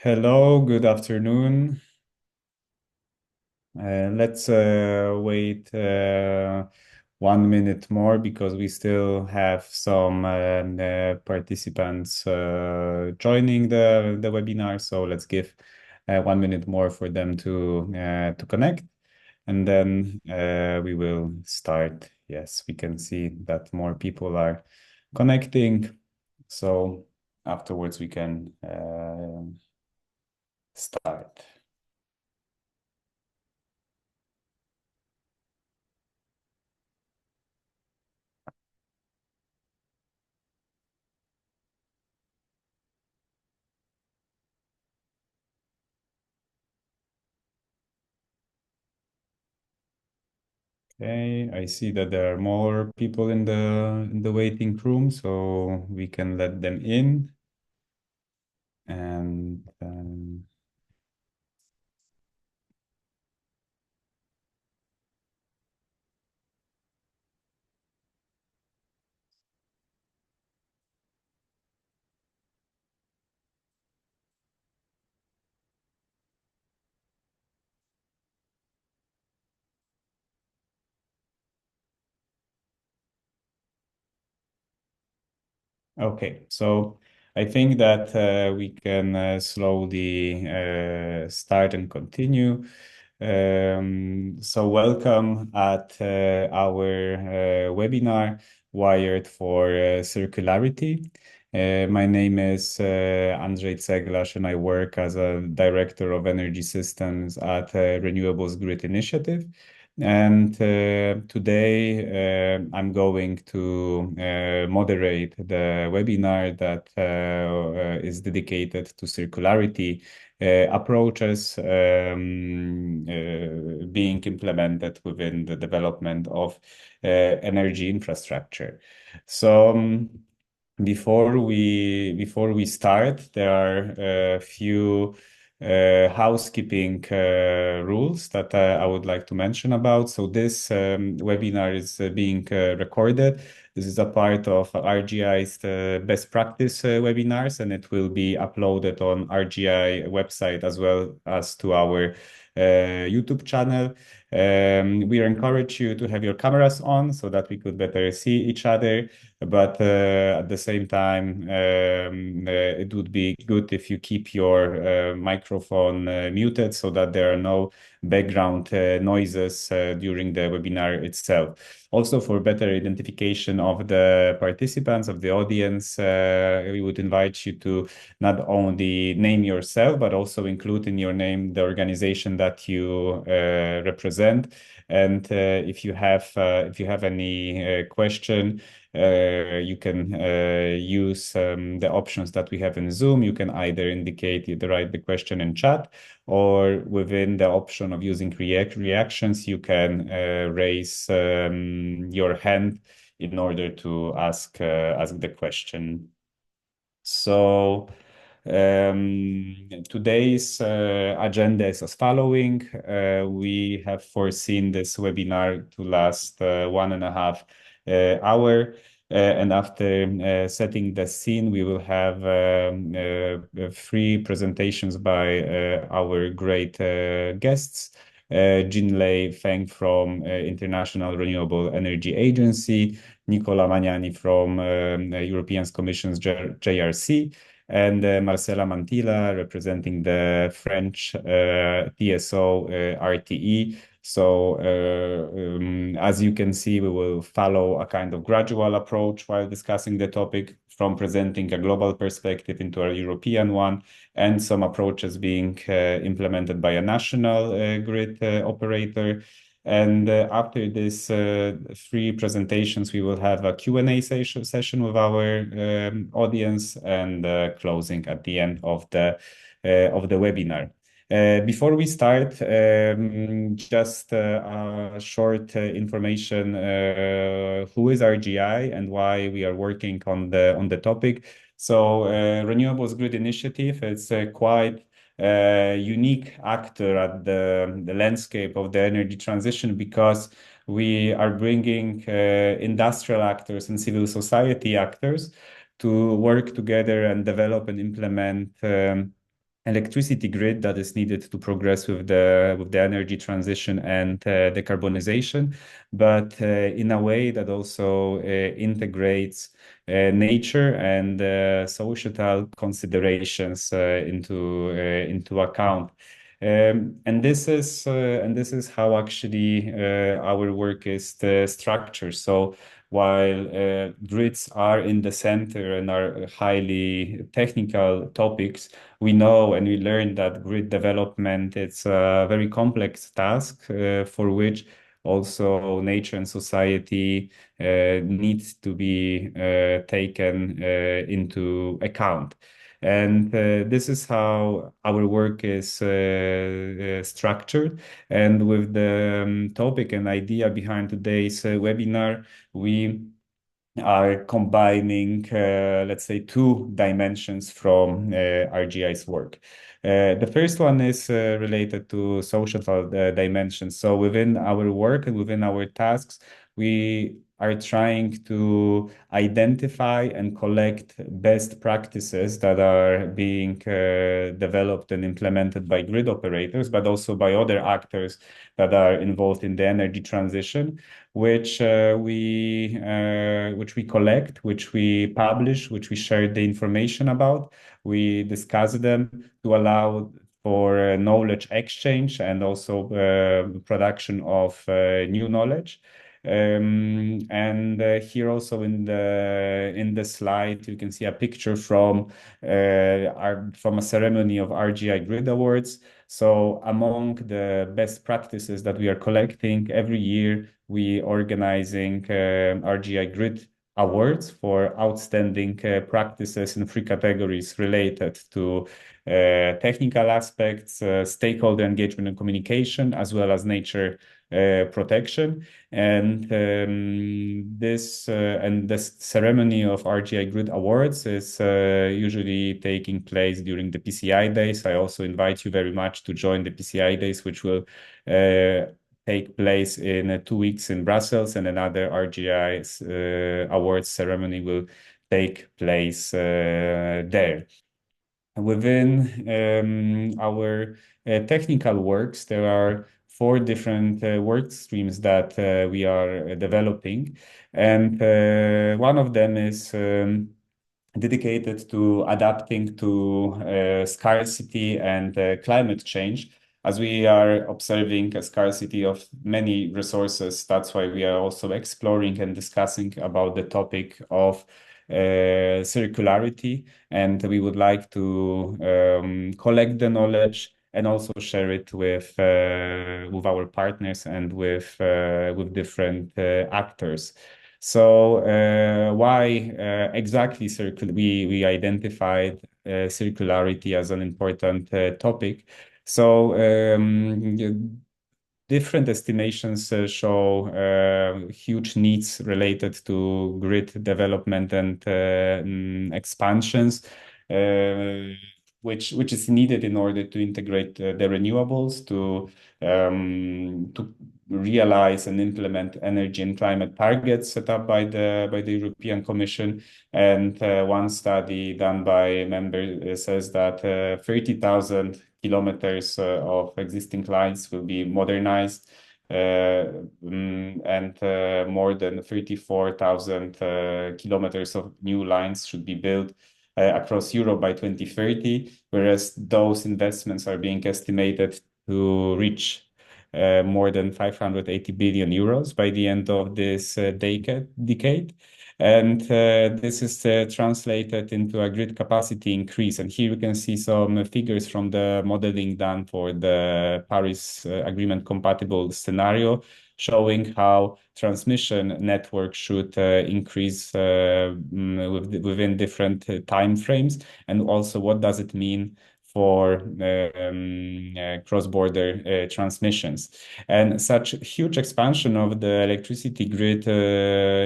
Hello, good afternoon. Let's wait 1 minute more because we still have some participants joining the webinar. So let's give 1 minute more for them to connect, and then we will start. Yes, we can see that more people are connecting. So afterwards we can start. Okay, I see that there are more people in the waiting room, so we can let them in. And okay, so I think that we can slowly start and continue. So welcome at our webinar Wired for Circularity. My name is Andrzej Ceglarz, and I work as a Director of Energy Systems at Renewables Grid Initiative. And today I'm going to moderate the webinar that is dedicated to circularity approaches being implemented within the development of energy infrastructure. So before we start, there are a few housekeeping rules that I would like to mention about. So this webinar is being recorded. This is a part of RGI's best practice webinars, and it will be uploaded on RGI website as well as to our YouTube channel. We encourage you to have your cameras on so that we could better see each other. But at the same time, it would be good if you keep your microphone muted so that there are no background noises during the webinar itself. Also, for better identification of the participants, of the audience, we would invite you to not only name yourself, but also include in your name the organization that you represent. And if you have any question, you can use the options that we have in Zoom. You can either write the question in chat, or within the option of using reactions, you can raise your hand in order to ask the question. So today's agenda is as following. We have foreseen this webinar to last 1.5 hour. And after setting the scene, we will have three presentations by our great guests. Jinlei Feng from International Renewable Energy Agency, Nicola Magnani from European Commission's JRC, and Marcela Mantilla representing the French TSO RTE. So as you can see, we will follow a kind of gradual approach while discussing the topic, from presenting a global perspective into a European one, and some approaches being implemented by a national grid operator. And after this three presentations, we will have a Q&A session with our audience, and closing at the end of the webinar. Before we start, just a short information: who is RGI and why we are working on the topic. So, Renewables Grid Initiative is quite unique actor at the landscape of the energy transition, because we are bringing industrial actors and civil society actors to work together and develop and implement electricity grid that is needed to progress with the energy transition and decarbonization, but in a way that also integrates nature and societal considerations into account. And this is how actually our work is structured. So while grids are in the center and are highly technical topics, we know and we learn that grid development it's a very complex task for which also nature and society needs to be taken into account. And this is how our work is structured. And with the topic and idea behind today's webinar, we are combining, let's say, two dimensions from RGI's work. The first one is related to social dimensions. So within our work and within our tasks, we are trying to identify and collect best practices that are being developed and implemented by grid operators, but also by other actors that are involved in the energy transition, which we collect, which we publish, which we share the information about. We discuss them to allow for knowledge exchange and also production of new knowledge. And here also in the slide, you can see a picture from from a ceremony of RGI Grid Awards. So among the best practices that we are collecting every year, we organizing RGI Grid Awards for outstanding practices in three categories related to technical aspects, stakeholder engagement and communication, as well as nature protection. And this ceremony of RGI Grid Awards is usually taking place during the PCI days. I also invite you very much to join the PCI days, which will take place in 2 weeks in Brussels, and another RGI awards ceremony will take place there. Within our technical works, there are four different work streams that we are developing. And one of them is dedicated to adapting to scarcity and climate change. As we are observing a scarcity of many resources, that's why we are also exploring and discussing about the topic of circularity. And we would like to collect the knowledge and also share it with our partners and with different actors. So why exactly we identified circularity as an important topic? So different estimations show huge needs related to grid development and expansions, which is needed in order to integrate the renewables to realize and implement energy and climate targets set up by the European Commission. And one study done by a member says that 30,000 kilometers of existing lines will be modernized, and more than 34,000 kilometers of new lines should be built across Europe by 2030, whereas those investments are being estimated to reach more than 580 billion euros by the end of this decade. And this is translated into a grid capacity increase. And here we can see some figures from the modeling done for the Paris Agreement compatible scenario, showing how transmission networks should increase within different time frames, and also what does it mean for cross-border transmissions. And such huge expansion of the electricity grid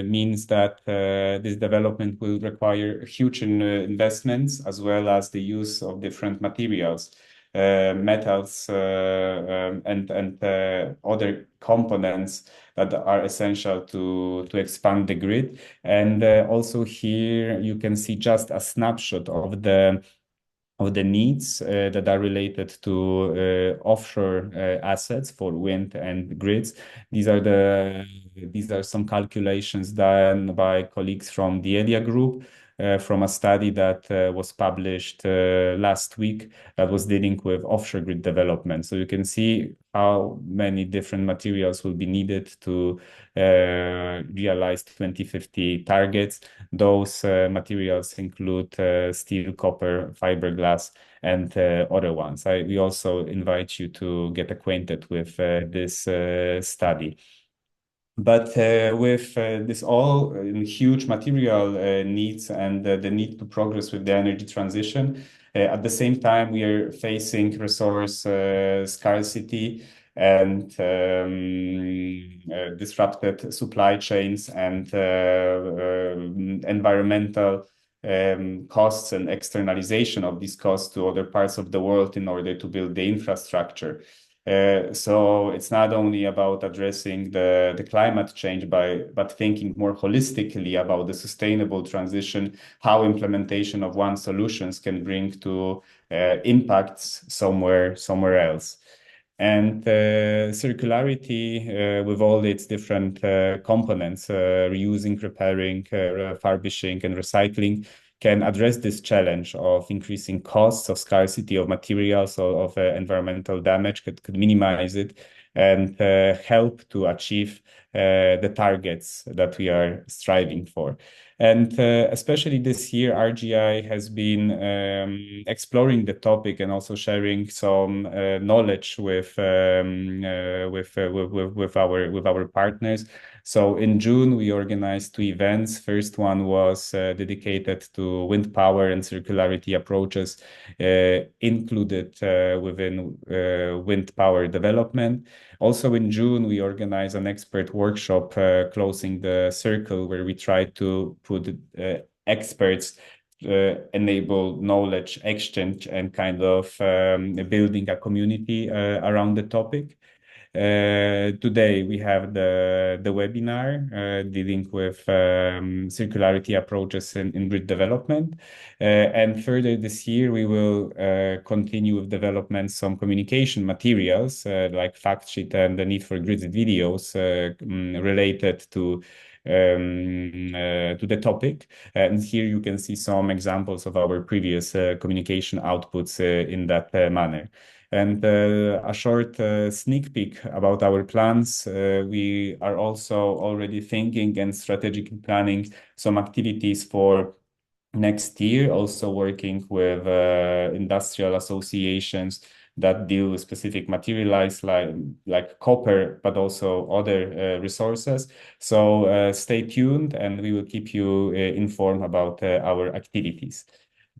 means that this development will require huge investments, as well as the use of different materials, metals, and other components that are essential to expand the grid. And also here you can see just a snapshot of the of the needs that are related to offshore assets for wind and grids. These are some calculations done by colleagues from the ELIA group from a study that was published last week that was dealing with offshore grid development. So you can see how many different materials will be needed to realize 2050 targets. Those materials include steel, copper, fiberglass, and other ones. We also invite you to get acquainted with this study. But with this all huge material needs and the need to progress with the energy transition, at the same time, we are facing resource scarcity and disrupted supply chains and environmental costs and externalization of these costs to other parts of the world in order to build the infrastructure. So it's not only about addressing the climate change but thinking more holistically about the sustainable transition, how implementation of one solutions can bring to impacts somewhere else. And circularity with all its different components, reusing, repairing, refurbishing, and recycling can address this challenge of increasing costs, of scarcity of materials, or of environmental damage, could minimize it and help to achieve the targets that we are striving for. And especially this year, RGI has been exploring the topic and also sharing some knowledge with our partners. So in June, we organized two events. First one was dedicated to wind power and circularity approaches included within wind power development. Also in June, we organized an expert workshop closing the circle where we tried to put experts enable knowledge exchange and kind of building a community around the topic. Today we have the webinar dealing with circularity approaches in grid development. And further this year, we will continue with development some communication materials like fact sheet and the need for grid videos related to the topic. And here you can see some examples of our previous communication outputs in that manner. And a short sneak peek about our plans. We are also already thinking and strategically planning some activities for next year, also working with industrial associations that deal with specific materials like copper, but also other resources. So stay tuned and we will keep you informed about our activities.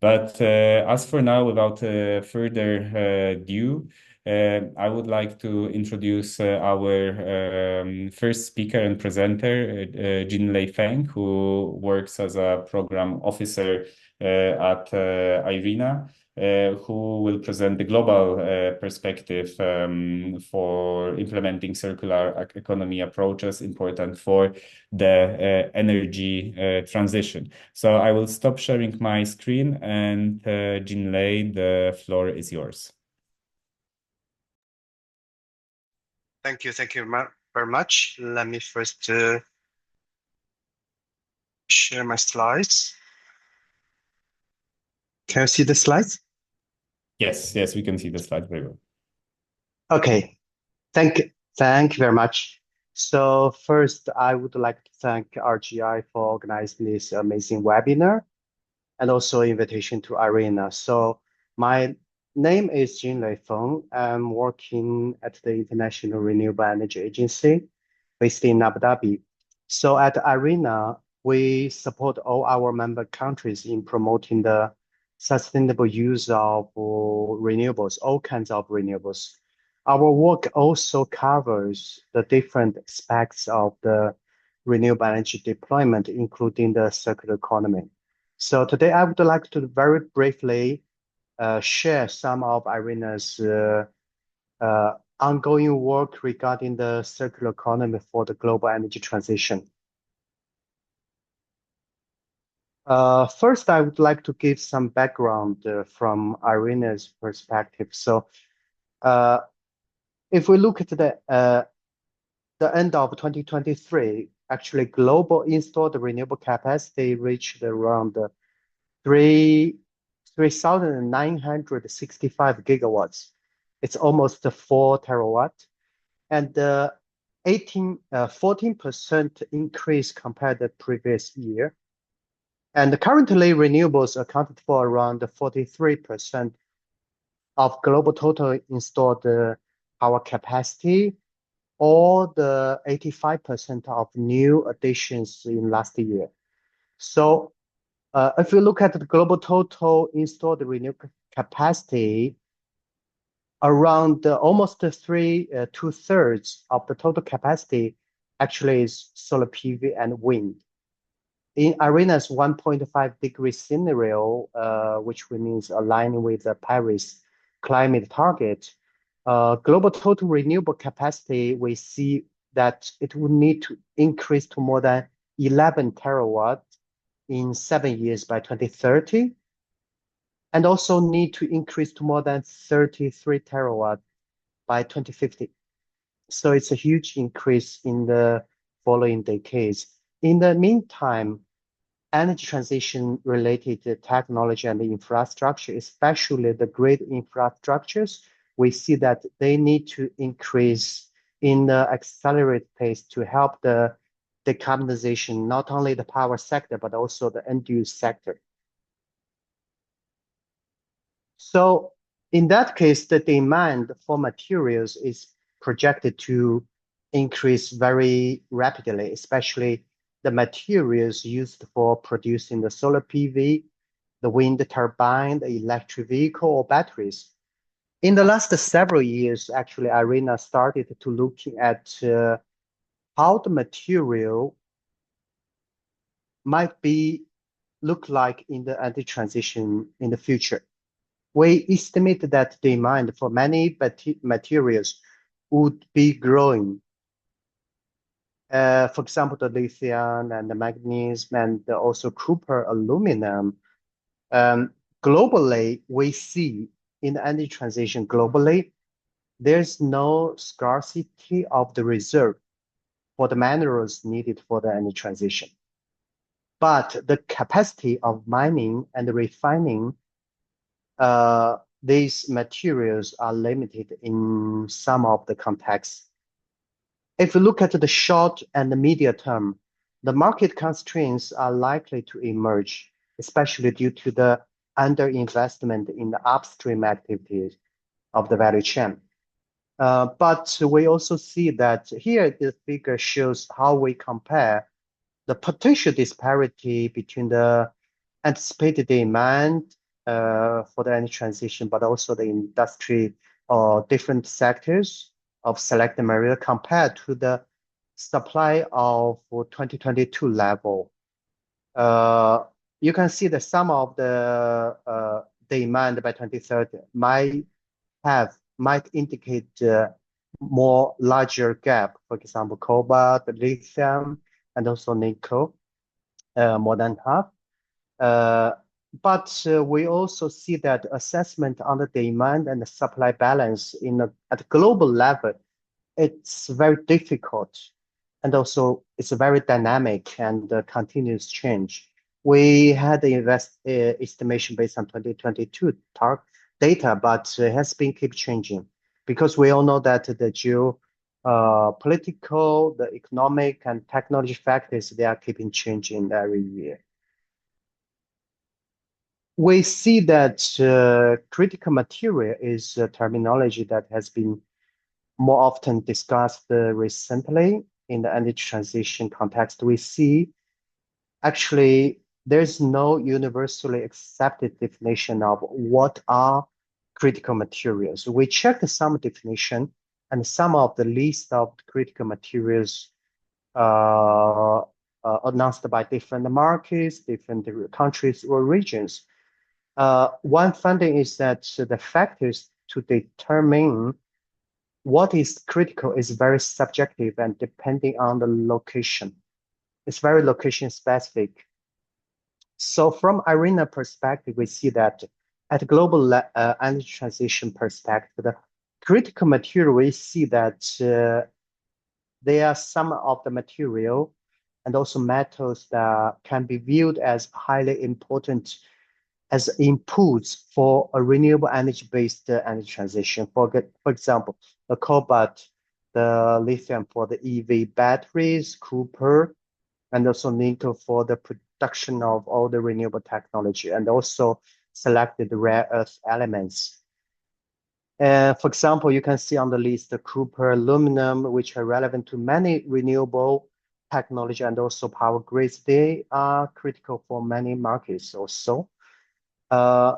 But as for now, without further ado, I would like to introduce our first speaker and presenter, Jinlei Feng, who works as a program officer at IRENA, who will present the global perspective for implementing circular economy approaches important for the energy transition. So I will stop sharing my screen and Jinlei, the floor is yours. Thank you very much. Let me first share my slides. Can you see the slides? Yes, we can see the slide very well. Okay, thank you very much. So first, I would like to thank RGI for organizing this amazing webinar and also invitation to IRENA. So my name is Jinlei Feng. I'm working at the International Renewable Energy Agency based in Abu Dhabi. So at IRENA, we support all our member countries in promoting the sustainable use of renewables, all kinds of renewables. Our work also covers the different aspects of the renewable energy deployment, including the circular economy. So today I would like to very briefly share some of IRENA's ongoing work regarding the circular economy for the global energy transition. First, I would like to give some background from IRENA's perspective. So, uh, if we look at the end of 2023, actually global installed renewable capacity reached around three 3,965 gigawatts. It's almost 4 terawatt, and 14% increase compared to the previous year. And currently, renewables accounted for around 43% of global total installed power capacity, or the 85% of new additions in last year. So if you look at the global total installed renewable capacity, around almost two-thirds of the total capacity actually is solar PV and wind. In IRENA's 1.5-degree scenario, which means aligning with the Paris climate target, global total renewable capacity, we see that it would need to increase to more than 11 terawatt in 7 years by 2030, and also need to increase to more than 33 terawatt by 2050. So it's a huge increase in the following decades. In the meantime, energy transition related to technology and infrastructure, especially the grid infrastructures, we see that they need to increase in the accelerated pace to help the decarbonization, not only the power sector, but also the end use sector. So in that case, the demand for materials is projected to increase very rapidly, especially the materials used for producing the solar PV, the wind turbine, the electric vehicle, or batteries. In the last several years, actually, IRENA started to looking at how the material might be look like in the energy transition in the future. We estimate that demand for many materials would be growing. For example, the lithium and the magnesium and also copper, aluminum. Um, Globally, we see in the energy transition globally, there's no scarcity of the reserve for the minerals needed for the energy transition. But the capacity of mining and refining these materials are limited in some of the contexts. If you look at the short and the medium term, the market constraints are likely to emerge, especially due to the underinvestment in the upstream activities of the value chain. But we also see that here the figure shows how we compare the potential disparity between the anticipated demand for the energy transition, but also the industry or different sectors of selected material compared to the supply of 2022 level. You can see that some of the demand by 2030 might indicate more larger gap. For example, cobalt, lithium, and also nickel, more than half. But we also see that assessment on the demand and the supply balance at global level, it's very difficult. And also it's a very dynamic and continuous change. We had the estimation based on 2022 data, but it has been keep changing because we all know that the political, the economic and technology factors, they are keeping changing every year. We see that critical material is a terminology that has been more often discussed recently in the energy transition context. We see actually there's no universally accepted definition of what are critical materials. We checked some definition, and some of the list of critical materials announced by different markets, different countries or regions. One finding is that the factors to determine what is critical is very subjective and depending on the location. It's very location specific. So from IRENA perspective, we see that at global energy transition perspective, the critical material, we see that there are some of the material and also metals that can be viewed as highly important as inputs for a renewable energy-based energy transition. For example, the cobalt, the lithium for the EV batteries, copper, and also nickel for the production of all the renewable technology, and also selected rare earth elements. For example, you can see on the list the copper, aluminum, which are relevant to many renewable technology and also power grids. They are critical for many markets also. Uh,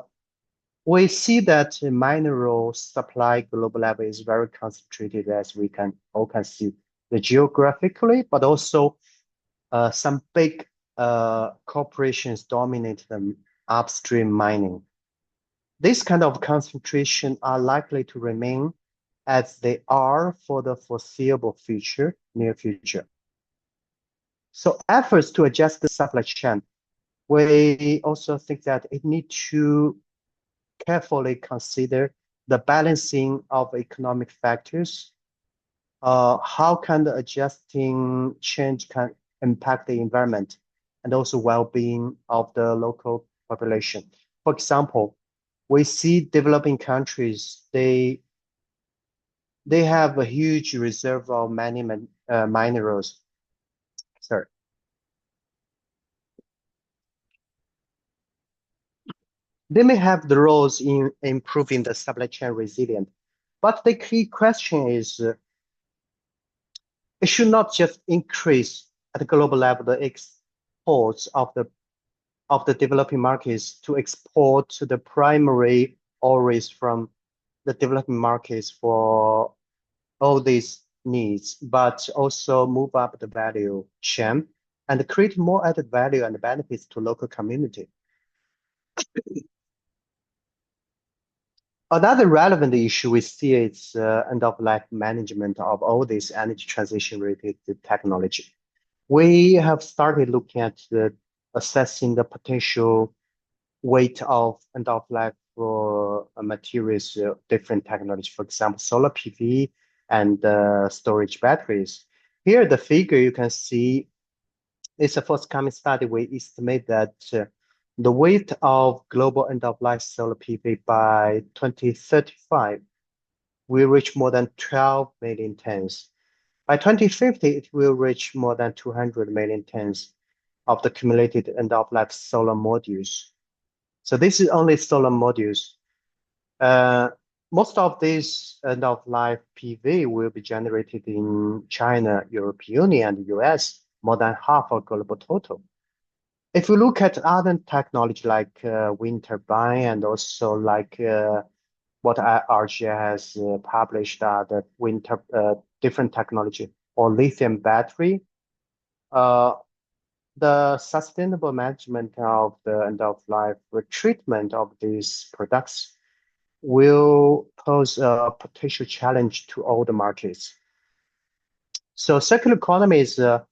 we see that mineral supply global level is very concentrated, as we can all can see the geographically, but also some big corporations dominate the upstream mining. This kind of concentration are likely to remain as they are for the foreseeable future, near future. So efforts to adjust the supply chain, we also think that it needs to carefully consider the balancing of economic factors. How can the adjusting change can impact the environment and also well-being of the local population? For example, we see developing countries, they have a huge reserve of many minerals. Sorry. They may have the roles in improving the supply chain resilience, but the key question is it should not just increase at the global level the exports of the developing markets to export to the primary ores from the developing markets for all these needs, but also move up the value chain and create more added value and benefits to local community. Another relevant issue we see is end-of-life management of all this energy transition-related technology. We have started looking at assessing the potential weight of end-of-life for materials, different technology, for example, solar PV and storage batteries. Here, the figure you can see is a forthcoming study. We estimate that the weight of global end-of-life solar PV by 2035 will reach more than 12 million tons. By 2050, it will reach more than 200 million tons of the cumulated end-of-life solar modules. So this is only solar modules. Most of these end-of-life PV will be generated in China, European Union, and the US, more than half of global total. If we look at other technology like wind turbine and also like what RGI has published, the different technology or lithium battery, the sustainable management of the end of life treatment of these products will pose a potential challenge to all the markets. So circular economy is the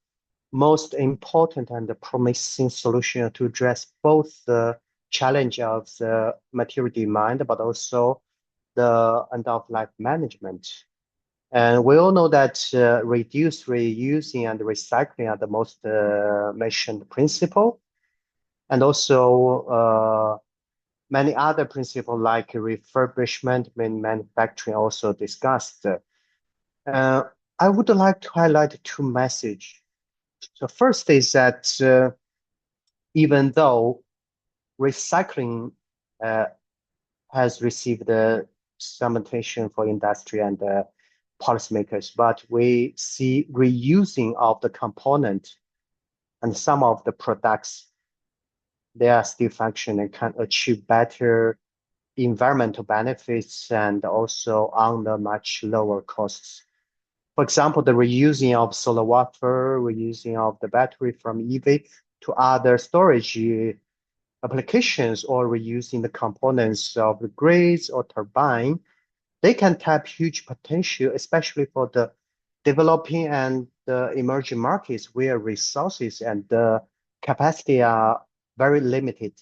most important and the promising solution to address both the challenge of the material demand, but also the end of life management. And we all know that reduce, reusing, and recycling are the most mentioned principle. And also many other principles like refurbishment and manufacturing also discussed. I would like to highlight two messages. So first is that even though recycling has received some attention for industry and policymakers, but we see reusing of the component and some of the products, they are still functioning and can achieve better environmental benefits and also under much lower costs. For example, the reusing of solar wafer, reusing of the battery from EV to other storage applications, or reusing the components of the grids or turbine, they can tap huge potential, especially for the developing and the emerging markets where resources and the capacity are very limited.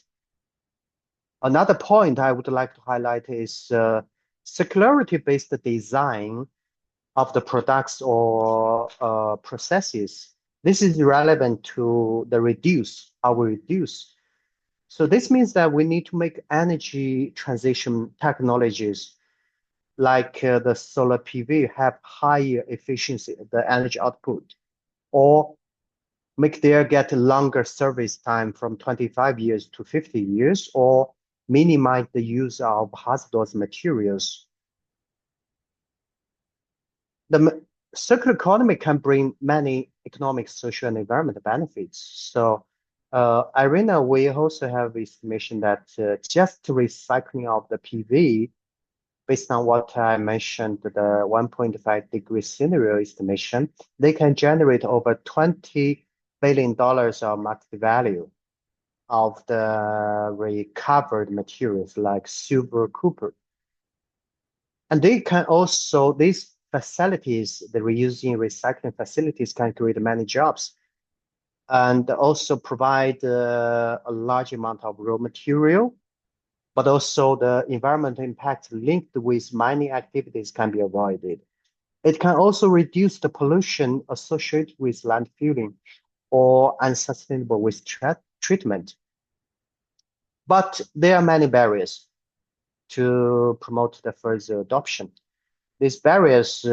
Another point I would like to highlight is circularity-based design of the products or processes. This is relevant to the reduce, how we reduce. So this means that we need to make energy transition technologies like the solar PV have higher efficiency, the energy output, or make their get longer service time from 25 years to 50 years, or minimize the use of hazardous materials. The circular economy can bring many economic, social, and environmental benefits. So, IRENA, we also have estimation that just recycling of the PV, based on what I mentioned, the 1.5 degree scenario estimation, they can generate over $20 billion of market value of the recovered materials like silver, copper. And they can also, these facilities, the reusing recycling facilities can create many jobs and also provide a large amount of raw material, but also the environmental impact linked with mining activities can be avoided. It can also reduce the pollution associated with landfilling or unsustainable waste treatment. But there are many barriers to promote the further adoption. These barriers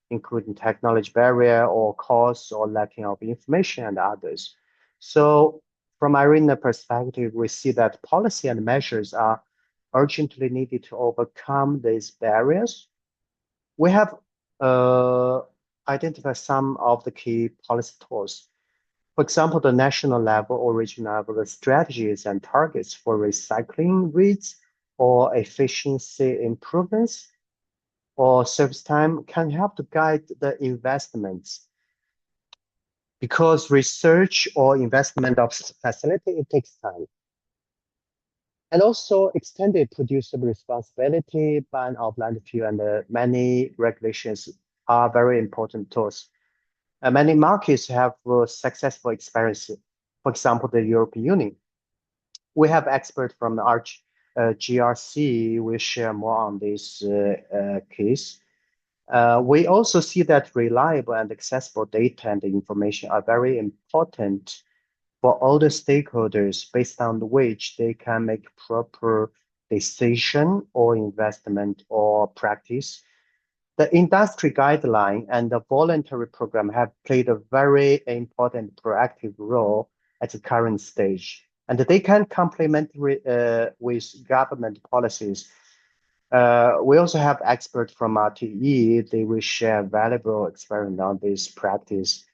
including technology barrier or cost or lacking of information and others. So from IRENA perspective, we see that policy and measures are urgently needed to overcome these barriers. We have uh, identified some of the key policy tools. For example, the national level or regional level, the strategies and targets for recycling rates or efficiency improvements or service time can help to guide the investments because research or investment of facility, it takes time. And also extended producer responsibility, ban of landfill, and many regulations are very important tools. Many markets have successful experience. For example, the European Union. We have experts from the GRC. We share more on this case. We also see that reliable and accessible data and information are very important for all the stakeholders based on which they can make proper decision or investment or practice. The industry guideline and the voluntary program have played a very important proactive role at the current stage, and they can complement with government policies. We also have experts from RTE. They will share valuable experience on this practice.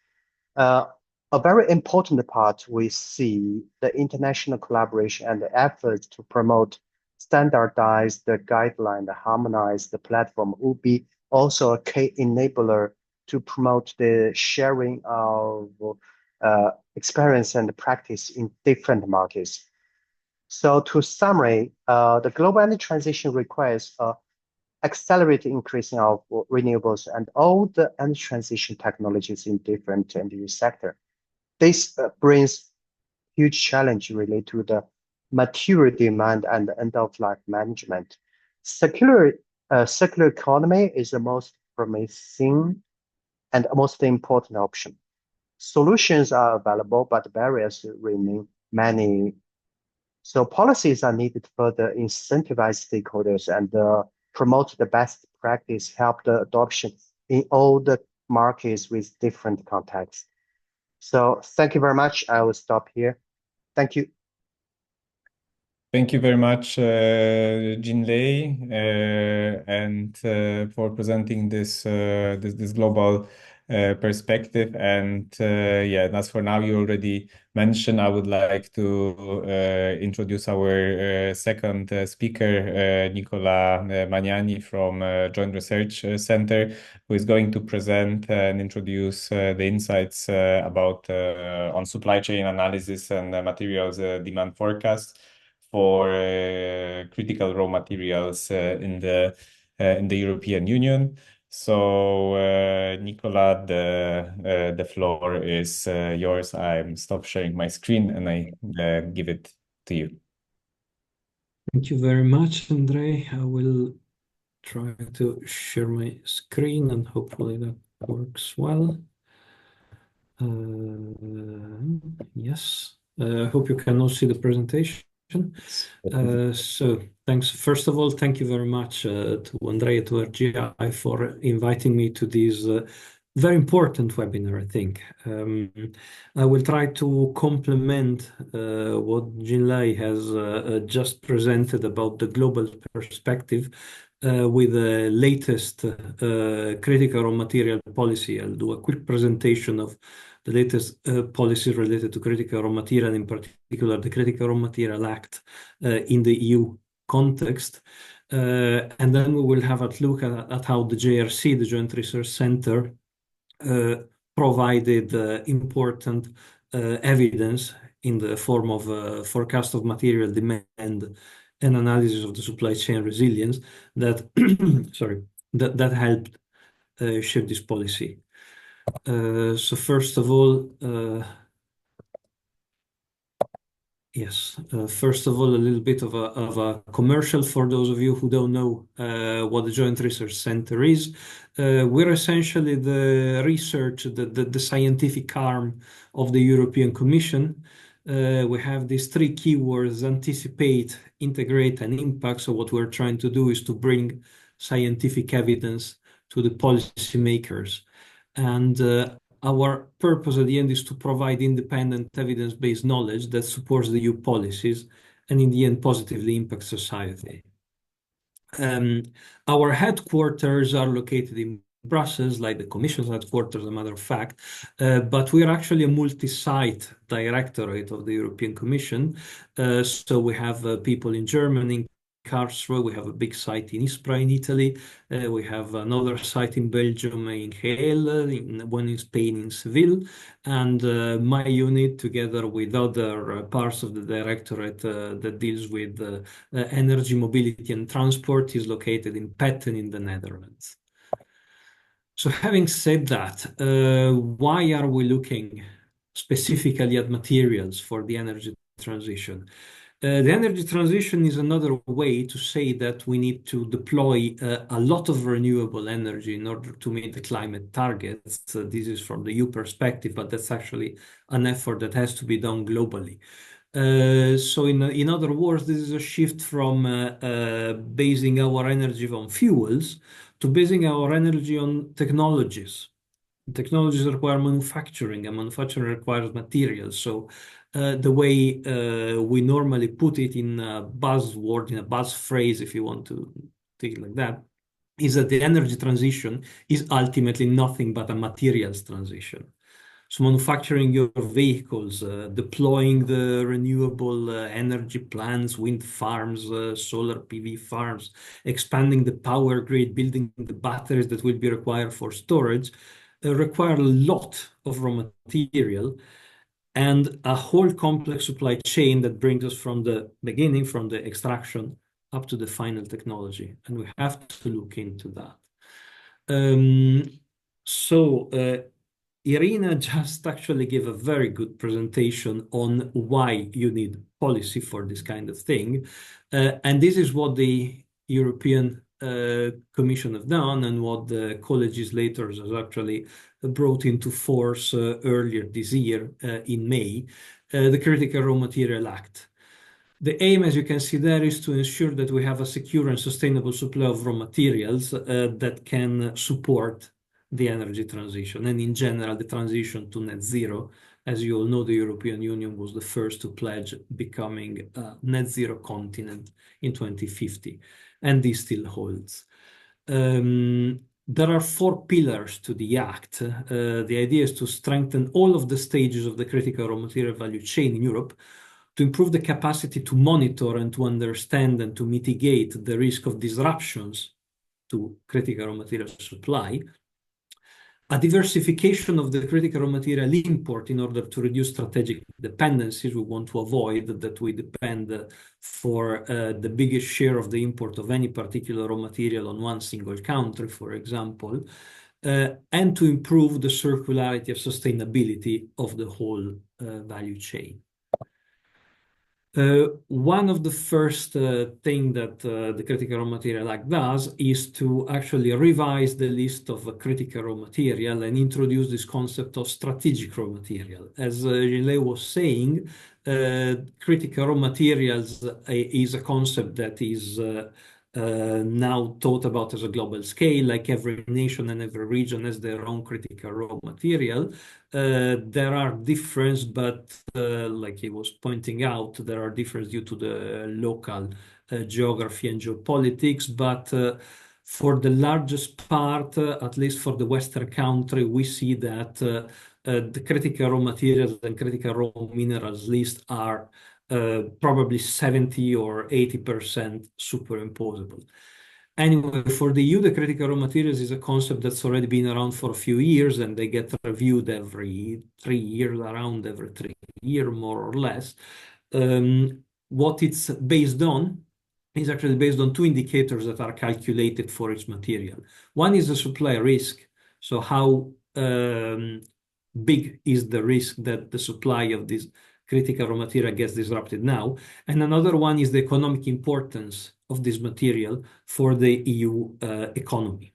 Uh, a very important part we see the international collaboration and the efforts to promote standardized the guideline, the harmonized the platform will be also a key enabler to promote the sharing of experience and practice in different markets. So to summary, the global energy transition requires accelerated increasing of renewables and all the energy transition technologies in different energy sector. This brings huge challenge related to the material demand and end of life management. Circular economy is the most promising and most important option. Solutions are available, but barriers remain many. So policies are needed to further incentivize stakeholders and promote the best practice, help the adoption in all the markets with different contexts. So thank you very much. I will stop here. Thank you. Thank you very much, Jinlei, and for presenting this global perspective. And yeah, and as for now, you already mentioned, I would like to introduce our second speaker, Nicola Magnani from Joint Research Center, who is going to present and introduce the insights about on supply chain analysis and materials demand forecast for critical raw materials in the European Union. So, Nicola, the floor is yours. I'm stop sharing my screen and I give it to you. Thank you very much, Andre. I will try to share my screen and hopefully that works well. Yes, I hope you can all see the presentation. So thanks. First of all, thank you very much to Andrea, to RGI for inviting me to this very important webinar, I think. I will try to complement what Jinlei has just presented about the global perspective with the latest critical raw material policy. I'll do a quick presentation of the latest policies related to critical raw material, in particular the Critical Raw Material Act in the EU context. And then we will have a look at how the JRC, the Joint Research Center, provided important evidence in the form of forecast of material demand and analysis of the supply chain resilience that sorry that helped shape this policy. So first of all, yes, first of all, a little bit of a commercial for those of you who don't know what the Joint Research Center is. We're essentially the research, the scientific arm of the European Commission. We have these three keywords: anticipate, integrate, and impact. So what we're trying to do is to bring scientific evidence to the policymakers. And our purpose at the end is to provide independent evidence-based knowledge that supports the EU policies and in the end positively impacts society. Our headquarters are located in Brussels, like the Commission's headquarters, as a matter of fact, but we are actually a multi-site directorate of the European Commission. So we have people in Germany, Karlsruhe, we have a big site in Ispra in Italy, we have another site in Belgium in Geel, one in Spain in Seville, and my unit, together with other parts of the directorate that deals with energy, mobility, and transport, is located in Petten in the Netherlands. So having said that, why are we looking specifically at materials for the energy transition? The energy transition is another way to say that we need to deploy a lot of renewable energy in order to meet the climate targets. This is from the EU perspective, but that's actually an effort that has to be done globally. So in other words, this is a shift from basing our energy on fuels to basing our energy on technologies. Technologies require manufacturing, and manufacturing requires materials. So the way we normally put it in a buzzword, in a buzz phrase, if you want to take it like that, is that the energy transition is ultimately nothing but a materials transition. So manufacturing your vehicles, deploying the renewable energy plants, wind farms, solar PV farms, expanding the power grid, building the batteries that will be required for storage, require a lot of raw material and a whole complex supply chain that brings us from the beginning, from the extraction up to the final technology. And we have to look into that. IRENA just actually gave a very good presentation on why you need policy for this kind of thing. And this is what the European Commission have done and what the co-legislators has actually brought into force earlier this year in May, the Critical Raw Material Act. The aim, as you can see there, is to ensure that we have a secure and sustainable supply of raw materials that can support the energy transition and in general the transition to net zero. As you all know, the European Union was the first to pledge becoming a net zero continent in 2050, and this still holds. There are four pillars to the Act. The idea is to strengthen all of the stages of the critical raw material value chain in Europe, to improve the capacity to monitor and to understand and to mitigate the risk of disruptions to critical raw material supply, a diversification of the critical raw material import in order to reduce strategic dependencies. We want to avoid that we depend for the biggest share of the import of any particular raw material on one single country, for example, and to improve the circularity of sustainability of the whole value chain. One of the first thing that the Critical Raw Material Act does is to actually revise the list of critical raw material and introduce this concept of strategic raw material. As Gilles was saying, critical raw materials is a concept that is now thought about as a global scale, like every nation and every region has their own critical raw material. There are differences, but like he was pointing out, there are differences due to the local geography and geopolitics. But for the largest part, at least for the Western country, we see that the critical raw materials and critical raw minerals list are probably 70 or 80% superimposable. Anyway, for the EU, the critical raw materials is a concept that's already been around for a few years, and they get reviewed every 3 years, around every 3 years, more or less. What it's based on is actually based on two indicators that are calculated for each material. One is the supply risk, so how big is the risk that the supply of this critical raw material gets disrupted now. And another one is the economic importance of this material for the EU economy.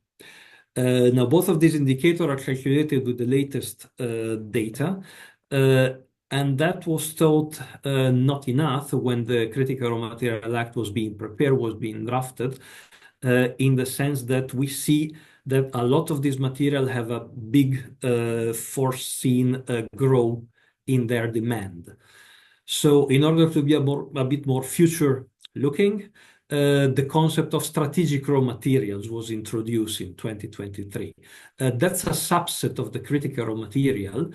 Now, both of these indicators are calculated with the latest data, and that was thought not enough when the Critical Raw Material Act was being prepared, was being drafted, in the sense that we see that a lot of this material have a big foreseen growth in their demand. So in order to be a bit more future looking, the concept of strategic raw materials was introduced in 2023. That's a subset of the critical raw material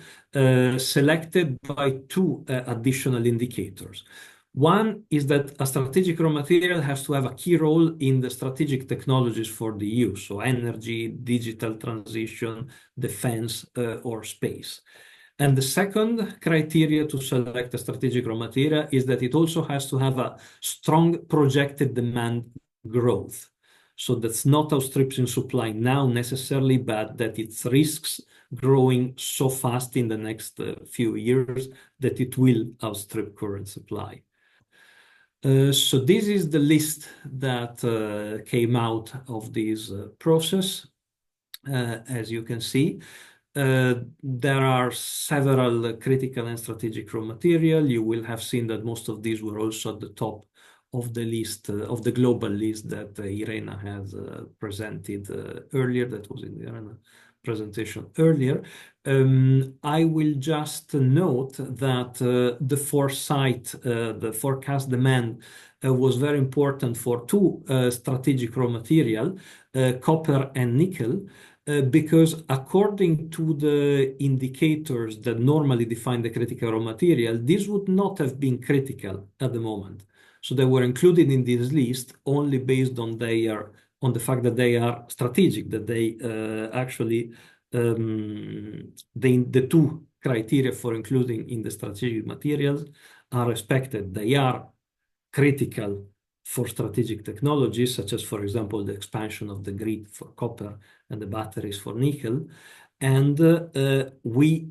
selected by two additional indicators. One is that a strategic raw material has to have a key role in the strategic technologies for the EU, so energy, digital transition, defense, or space. And the second criteria to select a strategic raw material is that it also has to have a strong projected demand growth. So that's not outstripping supply now necessarily, but that it risks growing so fast in the next few years that it will outstrip current supply. So this is the list that came out of this process, as you can see. There are several critical and strategic raw material. You will have seen that most of these were also at the top of the list, of the global list that IRENA has presented earlier, that was in the IRENA presentation earlier. I will just note that the foresight, the forecast demand was very important for two strategic raw material, copper and nickel, because according to the indicators that normally define the critical raw material, this would not have been critical at the moment. So they were included in this list only based on the fact that they are strategic, that they actually the two criteria for including in the strategic materials are respected. They are critical for strategic technologies, such as, for example, the expansion of the grid for copper and the batteries for nickel. And we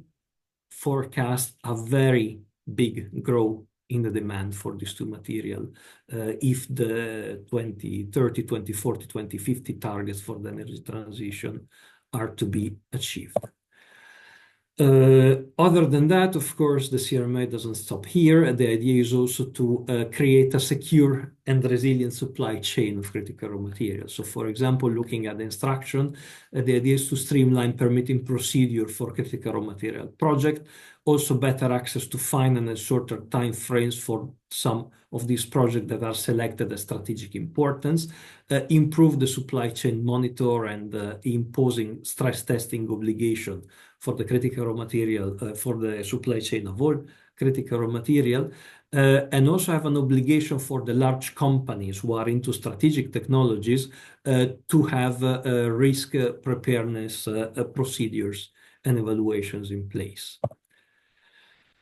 forecast a very big growth in the demand for these two materials if the 2030, 2040, 2050 targets for the energy transition are to be achieved. Other than that, of course, the CRMA doesn't stop here. The idea is also to create a secure and resilient supply chain of critical raw materials. So, for example, looking at the instruction, the idea is to streamline permitting procedure for critical raw material project, also better access to finance and shorter time frames for some of these projects that are selected as strategic importance, improve the supply chain monitor and imposing stress testing obligation for the critical raw material, for the supply chain of all critical raw material, and also have an obligation for the large companies who are into strategic technologies to have risk preparedness procedures and evaluations in place.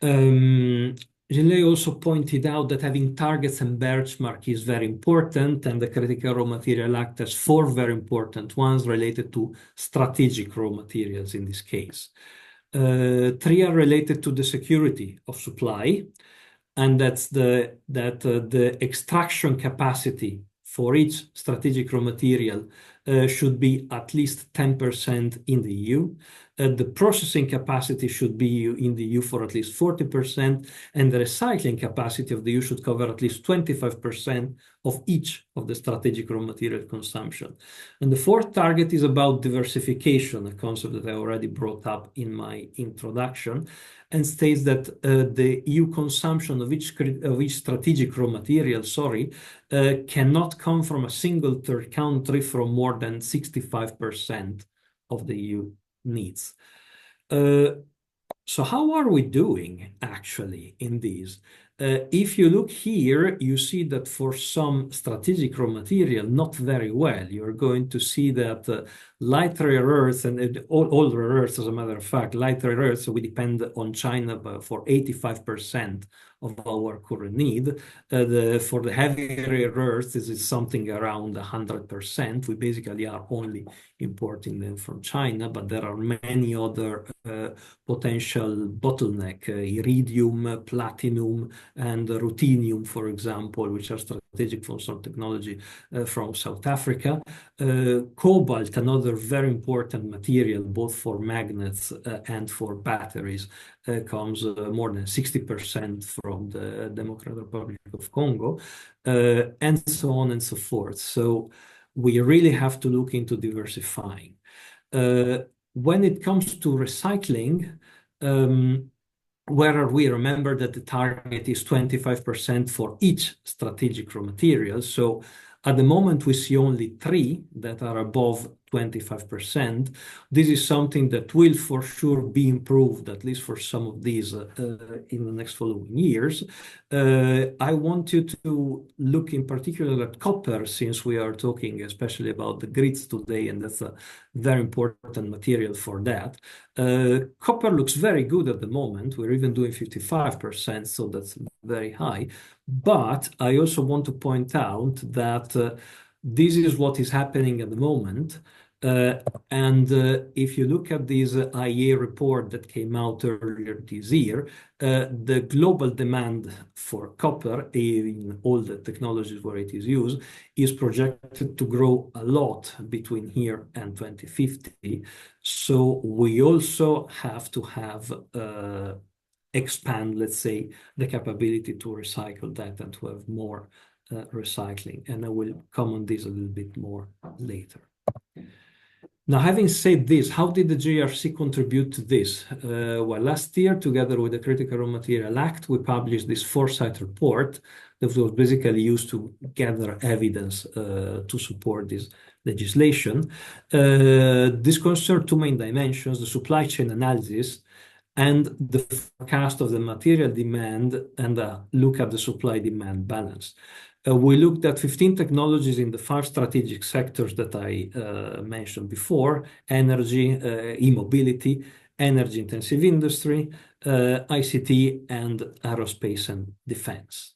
Gilles also pointed out that having targets and benchmark is very important, and the Critical Raw Material Act has four very important ones related to strategic raw materials in this case. Three are related to the security of supply, and that's the extraction capacity for each strategic raw material should be at least 10% in the EU. The processing capacity should be in the EU for at least 40%, and the recycling capacity of the EU should cover at least 25% of each of the strategic raw material consumption. And the fourth target is about diversification, a concept that I already brought up in my introduction, and states that the EU consumption of each strategic raw material, cannot come from a single third country from more than 65% of the EU needs. So how are we doing actually in these? If you look here, you see that for some strategic raw material, not very well. You're going to see that light rare earths and all rare earths, as a matter of fact, light rare earths, so we depend on China for 85% of our current need. For the heavy rare earths, this is something around 100%. We basically are only importing them from China, but there are many other potential bottleneck, iridium, platinum, and ruthenium, for example, which are strategic for some technology from South Africa. Cobalt, another very important material, both for magnets and for batteries, comes more than 60% from the Democratic Republic of Congo, and so on and so forth. So we really have to look into diversifying. When it comes to recycling, where are we? Remember that the target is 25% for each strategic raw material. So at the moment, we see only three that are above 25%. This is something that will for sure be improved, at least for some of these in the next following years. I want you to look in particular at copper, since we are talking especially about the grids today, and that's a very important material for that. Copper looks very good at the moment. We're even doing 55%, so that's very high. But I also want to point out that this is what is happening at the moment. And if you look at this IEA report that came out earlier this year, the global demand for copper in all the technologies where it is used is projected to grow a lot between here and 2050. So we also have to have expand, let's say, the capability to recycle that and to have more recycling. And I will come on this a little bit more later. Now, having said this, how did the JRC contribute to this? Well, last year, together with the Critical Raw Material Act, we published this foresight report that was basically used to gather evidence to support this legislation. This concerned two main dimensions: the supply chain analysis and the forecast of the material demand, and a look at the supply-demand balance. We looked at 15 technologies in the 5 strategic sectors that I mentioned before: energy, e-mobility, energy-intensive industry, ICT, and aerospace and defense.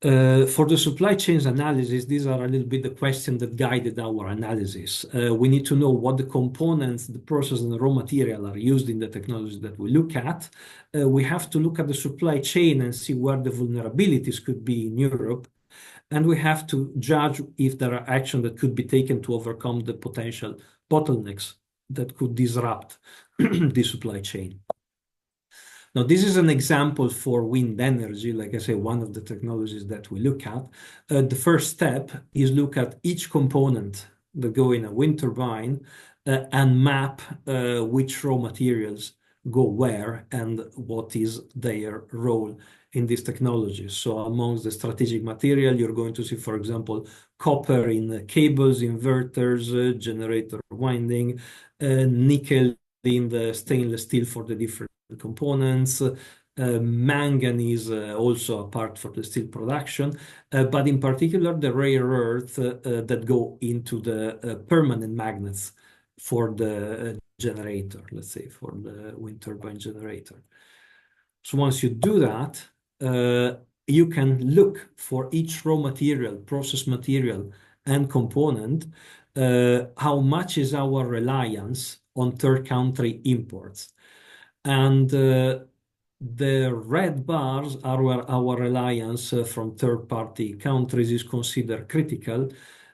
For the supply chains analysis, these are a little bit the questions that guided our analysis. We need to know what the components, the process, and the raw material are used in the technologies that we look at. We have to look at the supply chain and see where the vulnerabilities could be in Europe. And we have to judge if there are actions that could be taken to overcome the potential bottlenecks that could disrupt the supply chain. Now, this is an example for wind energy, like I say, one of the technologies that we look at. The first step is look at each component that go in a wind turbine and map which raw materials go where and what is their role in this technology. So amongst the strategic material, you're going to see, for example, copper in cables, inverters, generator winding, nickel in the stainless steel for the different components. Manganese also a part for the steel production, but in particular the rare earth that go into the permanent magnets for the generator, let's say, for the wind turbine generator. So once you do that, you can look for each raw material, process material, and component, how much is our reliance on third country imports. And the red bars are where our reliance from third-party countries is considered critical.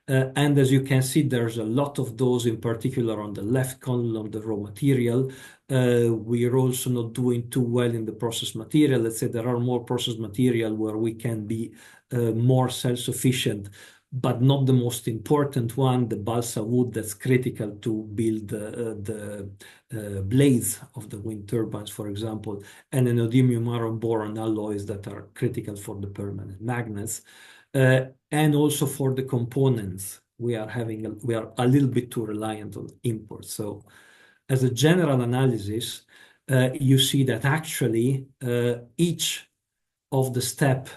And as you can see, there's a lot of those, in particular on the left column of the raw material. We are also not doing too well in the process material. Let's say there are more process material where we can be more self-sufficient, but not the most important one, the balsa wood that's critical to build the blades of the wind turbines, for example, and the neodymium iron boron alloys that are critical for the permanent magnets, and also for the components. We are a little bit too reliant on imports. So as a general analysis, you see that actually each of the step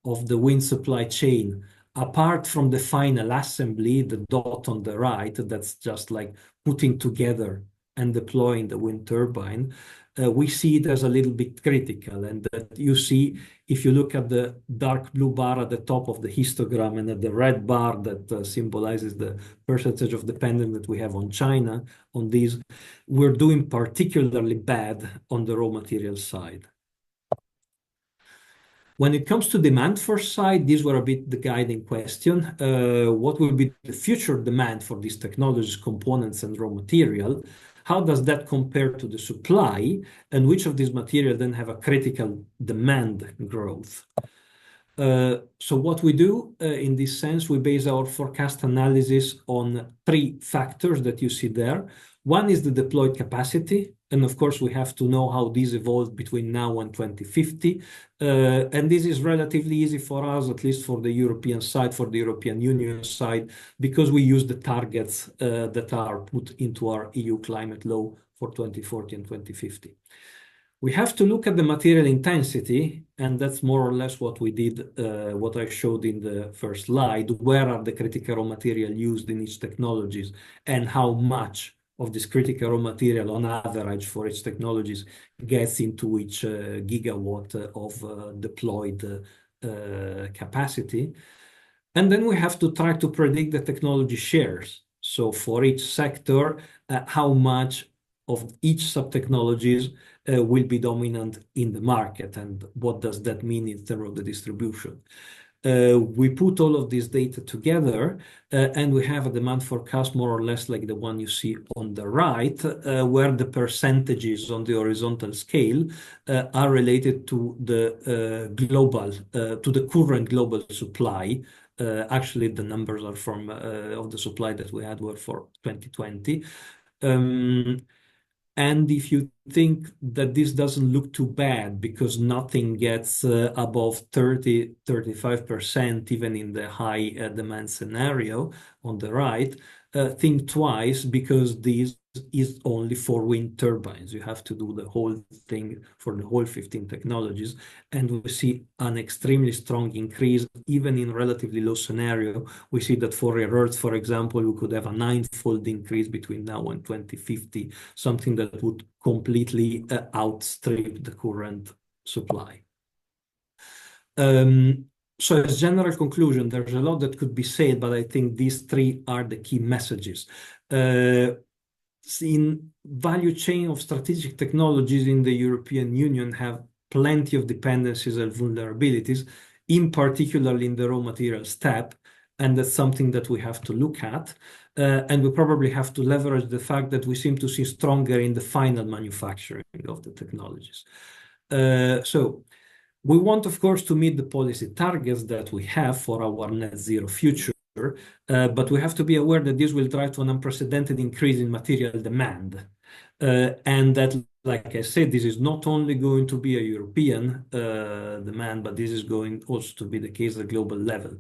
of the wind supply chain, apart from the final assembly, the dot on the right, that's just like putting together and deploying the wind turbine, we see it as a little bit critical. And that you see, if you look at the dark blue bar at the top of the histogram and at the red bar that symbolizes the percentage of dependence that we have on China on these, we're doing particularly bad on the raw material side. When it comes to demand for side, these were a bit the guiding question. What will be the future demand for these technologies, components, and raw material? How does that compare to the supply? And which of these materials then have a critical demand growth? So what we do in this sense, we base our forecast analysis on three factors that you see there. One is the deployed capacity. And of course, we have to know how these evolve between now and 2050. And this is relatively easy for us, at least for the European side, for the European Union side, because we use the targets that are put into our EU climate law for 2040 and 2050. We have to look at the material intensity, and that's more or less what we did, what I showed in the first slide. Where are the critical raw material used in each technologies, and how much of this critical raw material on average for each technologies gets into each gigawatt of deployed capacity. And then we have to try to predict the technology shares. So for each sector, how much of each sub-technologies will be dominant in the market, and what does that mean in terms of the distribution. We put all of this data together, and we have a demand forecast more or less like the one you see on the right, where the percentages on the horizontal scale are related to the current global supply. Actually, the numbers are from of the supply that we had were for 2020. And if you think that this doesn't look too bad because nothing gets above 35%, even in the high demand scenario on the right, think twice, because this is only for wind turbines. You have to do the whole thing for the whole 15 technologies. And we see an extremely strong increase, even in relatively low scenario. We see that for rare earths, for example, we could have a 9-fold increase between now and 2050, something that would completely outstrip the current supply. So as general conclusion, there's a lot that could be said, but I think these three are the key messages. In value chain of strategic technologies in the European Union have plenty of dependencies and vulnerabilities, in particular in the raw material step, and that's something that we have to look at. And we probably have to leverage the fact that we seem to see stronger in the final manufacturing of the technologies. So we want, of course, to meet the policy targets that we have for our net zero future, but we have to be aware that this will drive to an unprecedented increase in material demand. And that, like I said, this is not only going to be a European demand, but this is going also to be the case at global level.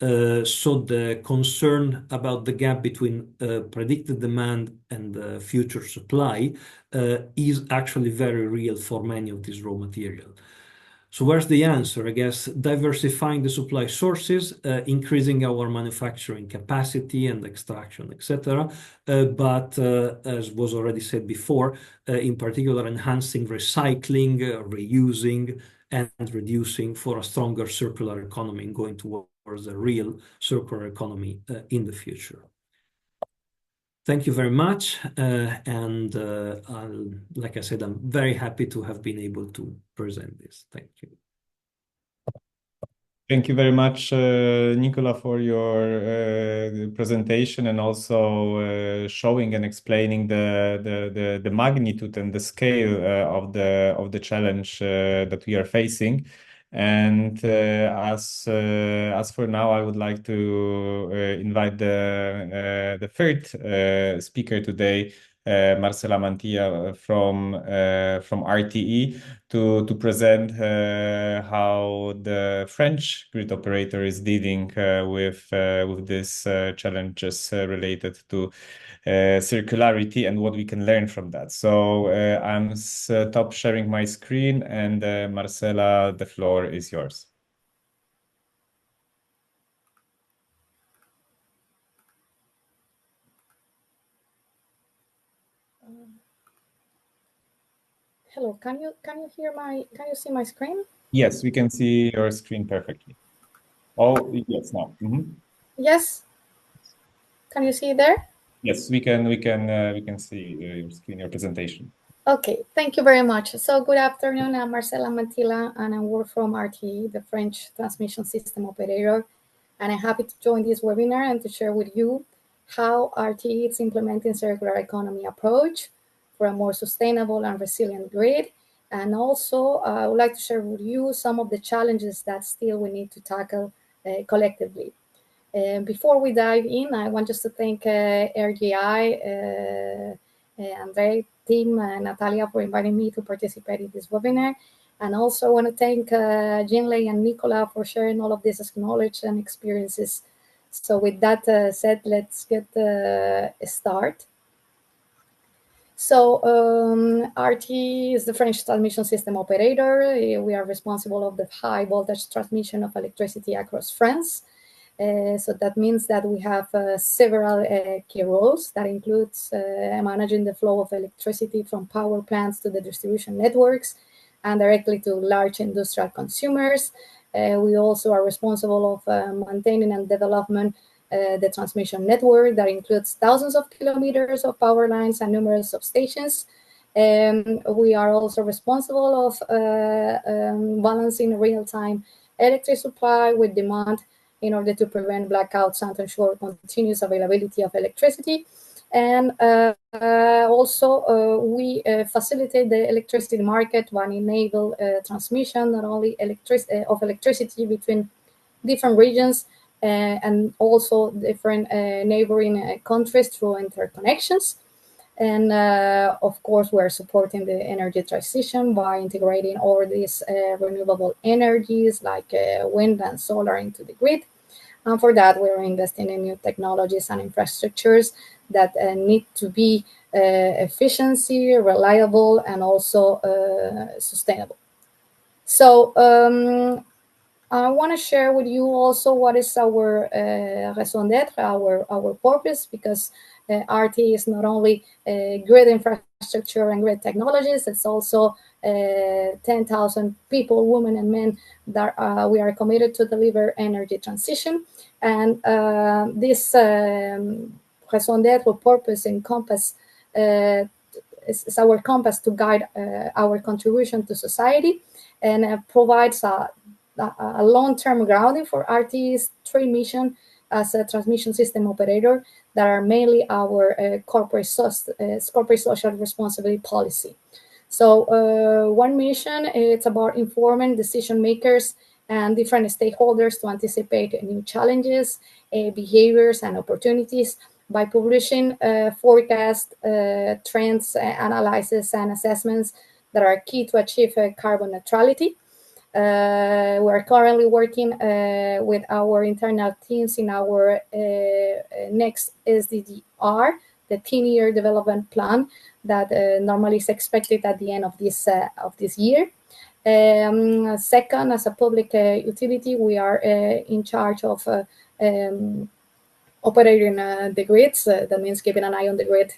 So the concern about the gap between predicted demand and future supply is actually very real for many of these raw materials. So where's the answer? I guess diversifying the supply sources, increasing our manufacturing capacity and extraction, etc. But as was already said before, in particular, enhancing recycling, reusing, and reducing for a stronger circular economy and going towards a real circular economy in the future. Thank you very much. Like I said, I'm very happy to have been able to present this. Thank you. Thank you very much, Nicola, for your presentation and also showing and explaining the magnitude and the scale of the challenge that we are facing. And as for now, I would like to invite the third speaker today, Marcela Mantilla from RTE, to present how the French grid operator is dealing with these challenges related to circularity and what we can learn from that. So I'm stop sharing my screen, and Marcela, the floor is yours. Hello, can you see my screen? Yes, we can see your screen perfectly. Oh, yes, now. Yes. Can you see there? Yes, we can see your screen, your presentation. Okay, thank you very much. So good afternoon, I'm Marcela Mantilla and I work from RTE, the French transmission system operator. And I'm happy to join this webinar and to share with you how RTE is implementing circular economy approach for a more sustainable and resilient grid. And also, I would like to share with you some of the challenges that still we need to tackle collectively. Before we dive in, I want just to thank RGI, Andre, team, and Natalia for inviting me to participate in this webinar. And also I want to thank Jinlei and Nicola for sharing all of this knowledge and experiences. So with that said, let's get start. So RT is the French transmission system operator. We are responsible of the high voltage transmission of electricity across France. So that means that we have several key roles that includes managing the flow of electricity from power plants to the distribution networks and directly to large industrial consumers. We also are responsible of maintaining and development the transmission network that includes thousands of kilometers of power lines and numerous substations. We are also responsible of balancing real-time electric supply with demand in order to prevent blackouts and ensure continuous availability of electricity. And also we facilitate the electricity market and enable transmission not only of electricity between different regions and also different neighboring countries through interconnections. And of course, we're supporting the energy transition by integrating all these renewable energies like wind and solar into the grid. And for that, we're investing in new technologies and infrastructures that need to be efficiency, reliable, and also sustainable. So I want to share with you also what is our raison d'etre, our purpose, because RT is not only grid infrastructure and grid technologies, it's also 10,000 people, women and men, that we are committed to deliver energy transition. And this raison d'etre purpose encompass is our compass to guide our contribution to society, and provides a long-term grounding for RT's three mission as a transmission system operator that are mainly our corporate social responsibility policy. So one mission, it's about informing decision makers and different stakeholders to anticipate new challenges, behaviors, and opportunities by publishing forecast, trends, analysis, and assessments that are key to achieve carbon neutrality. We're currently working with our internal teams in our next SDGR, the 10-year development plan that normally is expected at the end of this year. Second, as a public utility, we are in charge of operating the grids. That means keeping an eye on the grid,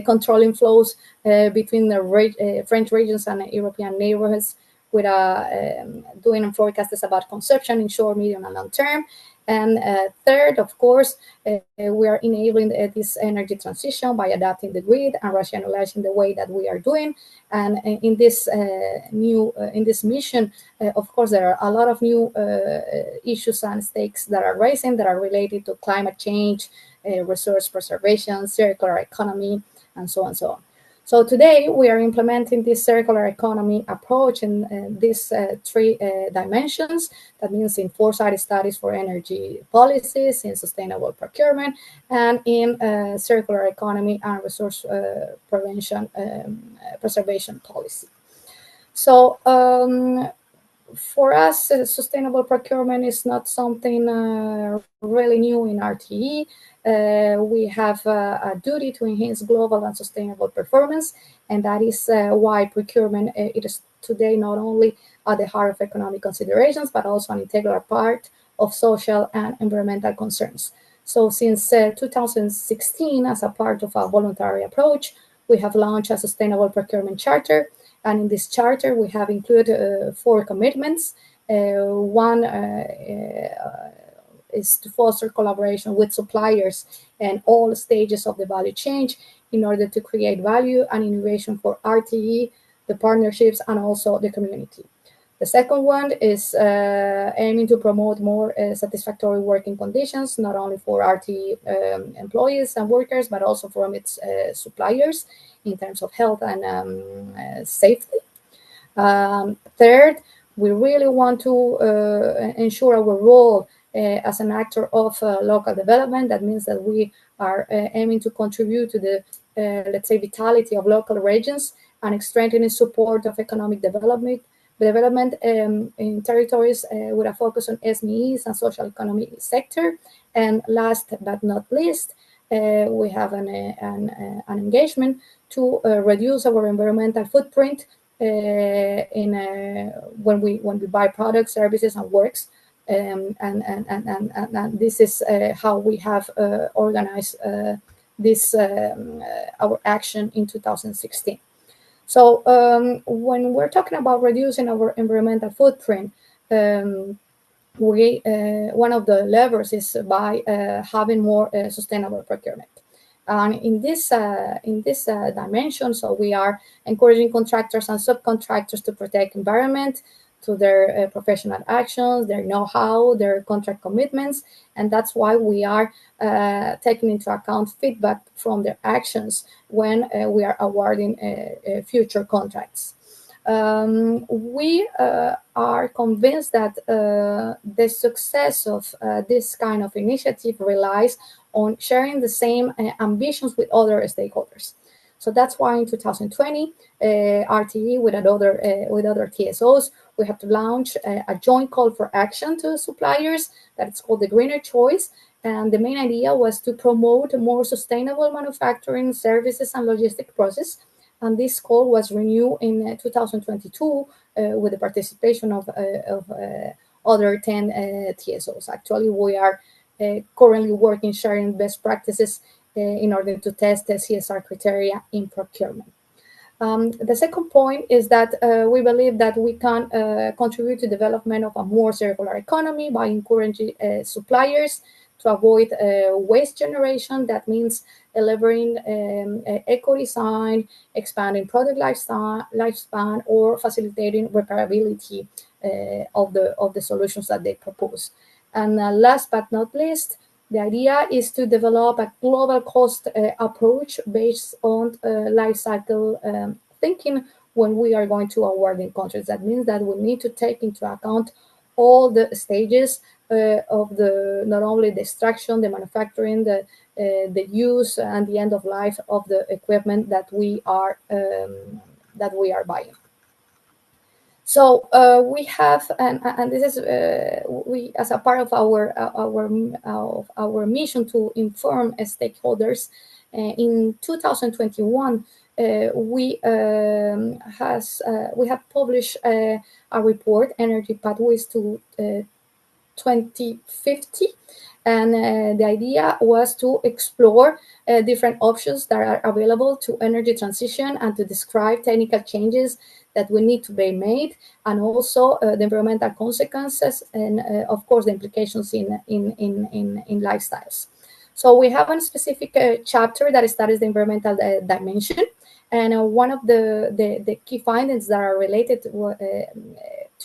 controlling flows between the French regions and European neighborhoods, with doing forecasts about consumption in short, medium, and long term. And third, of course, we are enabling this energy transition by adapting the grid and rationalizing the way that we are doing. And in this in this mission, of course, there are a lot of new issues and stakes that are rising that are related to climate change, resource preservation, circular economy, and so on and so on. So today we are implementing this circular economy approach in these three dimensions. That means in foresight studies for energy policies, in sustainable procurement, and in circular economy and resource preservation policy. So for us, sustainable procurement is not something really new in RTE. We have a duty to enhance global and sustainable performance, and that is why procurement it is today not only at the heart of economic considerations, but also an integral part of social and environmental concerns. So since 2016, as a part of a voluntary approach, we have launched a sustainable procurement charter. And in this charter, we have included 4 commitments. One is to foster collaboration with suppliers and all stages of the value chain in order to create value and innovation for RTE, the partnerships, and also the community. The second one is aiming to promote more satisfactory working conditions, not only for RTE employees and workers, but also from its suppliers in terms of health and safety. Third, we really want to ensure our role as an actor of local development. That means that we are aiming to contribute to the, let's say, vitality of local regions and strengthening support of economic development in territories with a focus on SMEs and social economy sector. And last but not least, we have an engagement to reduce our environmental footprint when we buy products, services, and works. And this is how we have organized this our action in 2016. So when we're talking about reducing our environmental footprint, one of the levers is by having more sustainable procurement. And in this dimension, so we are encouraging contractors and subcontractors to protect environment, to their professional actions, their know-how, their contract commitments, and that's why we are taking into account feedback from their actions when we are awarding future contracts. We are convinced that the success of this kind of initiative relies on sharing the same ambitions with other stakeholders. So that's why in 2020, RTE with other TSOs, we have to launch a joint call for action to suppliers that it's called the Greener Choice. And the main idea was to promote more sustainable manufacturing services and logistic process. And this call was renewed in 2022 with the participation of other 10 TSOs. Actually, we are currently working sharing best practices in order to test the CSR criteria in procurement. The second point is that we believe that we can contribute to development of a more circular economy by encouraging suppliers to avoid waste generation. That means delivering eco-design, expanding product lifespan, or facilitating repairability of the solutions that they propose. And last but not least, the idea is to develop a global cost approach based on life cycle thinking when we are going to awarding contracts. That means that we need to take into account all the stages of the not only the extraction, the manufacturing, the use, and the end of life of the equipment that we are buying. So we have, and this is we, as a part of our mission to inform stakeholders. In 2021, we have published a report, Energy Pathways to 2050, and the idea was to explore different options that are available to energy transition and to describe technical changes that will need to be made, and also the environmental consequences and of course the implications in lifestyles. So we have a specific chapter that studies the environmental dimension, and one of the key findings that are related to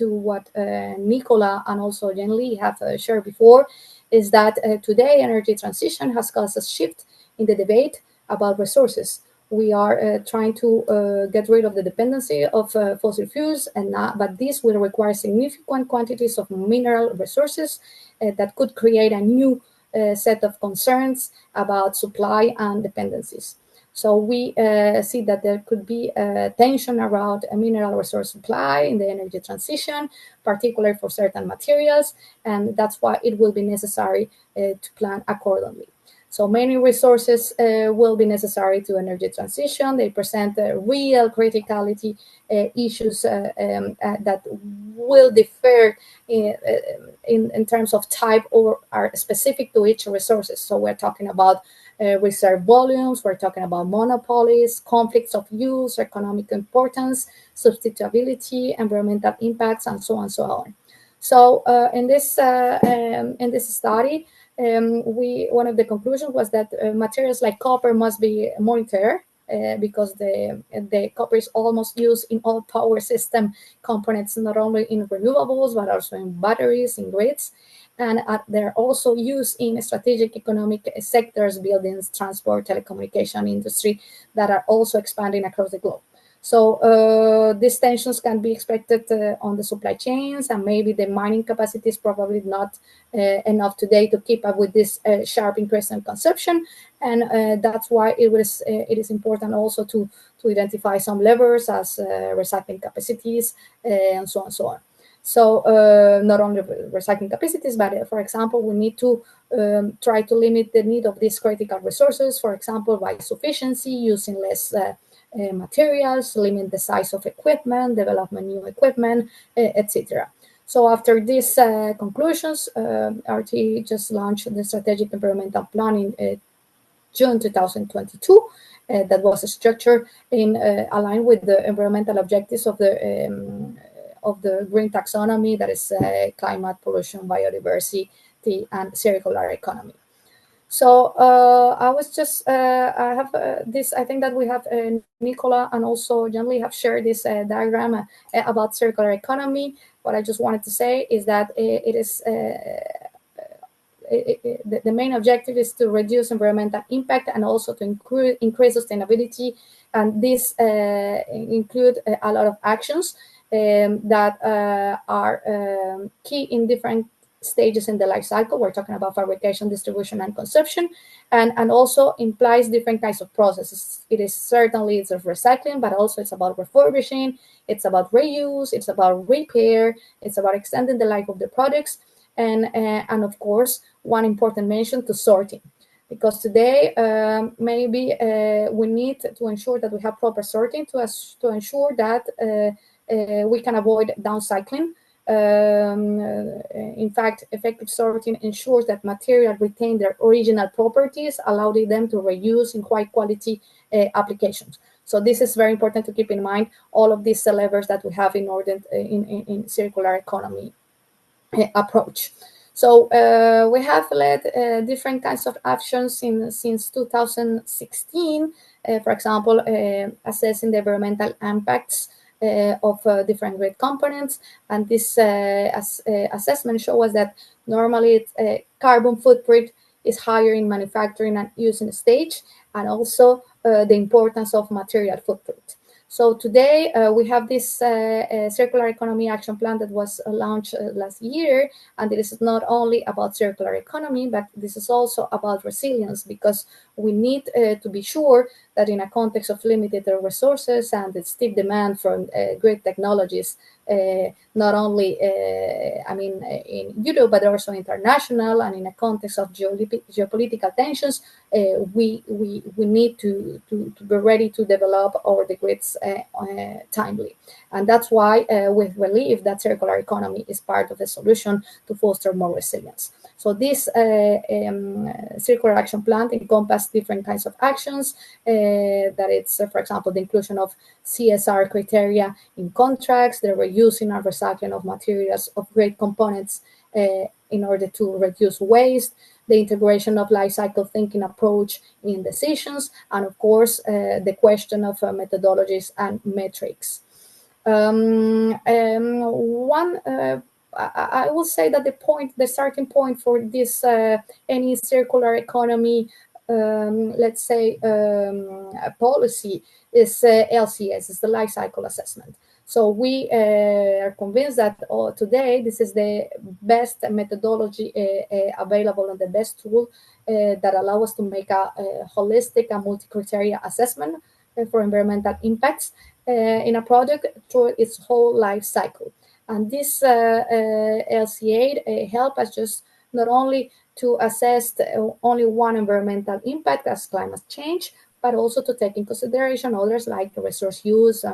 what Nicola and also Jen Lee have shared before is that today energy transition has caused a shift in the debate about resources. We are trying to get rid of the dependency of fossil fuels, but this will require significant quantities of mineral resources that could create a new set of concerns about supply and dependencies. So we see that there could be tension around a mineral resource supply in the energy transition, particularly for certain materials, and that's why it will be necessary to plan accordingly. So many resources will be necessary to energy transition. They present real criticality issues that will differ in terms of type or are specific to each resources. So we're talking about reserve volumes, we're talking about monopolies, conflicts of use, economic importance, substitutability, environmental impacts, and so on and so on. So in this study, one of the conclusions was that materials like copper must be monitored because the copper is almost used in all power system components, not only in renewables but also in batteries, in grids, and they're also used in strategic economic sectors, buildings, transport, telecommunication industry that are also expanding across the globe. So these tensions can be expected on the supply chains, and maybe the mining capacity is probably not enough today to keep up with this sharp increase in consumption, and that's why it is important also to identify some levers as recycling capacities and so on and so on. So not only recycling capacities, but for example, we need to try to limit the need of these critical resources, for example, by sufficiency, using less materials, limit the size of equipment, development new equipment, etc. So after these conclusions, RT just launched the Strategic Environmental Plan in June 2022 that was structured in aligned with the environmental objectives of the green taxonomy, that is climate, pollution, biodiversity, and circular economy. So I was just, I have this, I think that we have Nicola and also John Lee have shared this diagram about circular economy. What I just wanted to say is that it is, the main objective is to reduce environmental impact and also to increase sustainability. And this include a lot of actions that are key in different stages in the life cycle. We're talking about fabrication, distribution, and consumption, and also implies different kinds of processes. It is certainly it's of recycling, but also it's about refurbishing, it's about reuse, it's about repair, it's about extending the life of the products, and of course, one important mention to sorting. Because today, maybe we need to ensure that we have proper sorting to ensure that we can avoid downcycling. In fact, effective sorting ensures that materials retain their original properties, allowing them to reuse in high quality applications. So this is very important to keep in mind, all of these levers that we have in order in circular economy approach. So we have led different kinds of actions since 2016. For example, assessing the environmental impacts of different grid components, and this assessment shows us that normally carbon footprint is higher in manufacturing and using stage, and also the importance of material footprint. So today we have this circular economy action plan that was launched last year, and this is not only about circular economy, but this is also about resilience, because we need to be sure that in a context of limited resources and the steep demand from great technologies, not only, in Europe, but also international, and in a context of geopolitical tensions, we need to be ready to develop our grids timely. And that's why we believe that circular economy is part of the solution to foster more resilience. So this circular action plan encompasses different kinds of actions. That it's, for example, the inclusion of CSR criteria in contracts, the reusing and recycling of materials of great components in order to reduce waste, the integration of life cycle thinking approach in decisions, and of course, the question of methodologies and metrics. I will say that the starting point for this any circular economy, policy is LCS, is the life cycle assessment. So we are convinced that today this is the best methodology available and the best tool that allow us to make a holistic and multi-criteria assessment for environmental impacts in a product through its whole life cycle. And this LCA help us just not only to assess only one environmental impact as climate change, but also to take in consideration others like resource use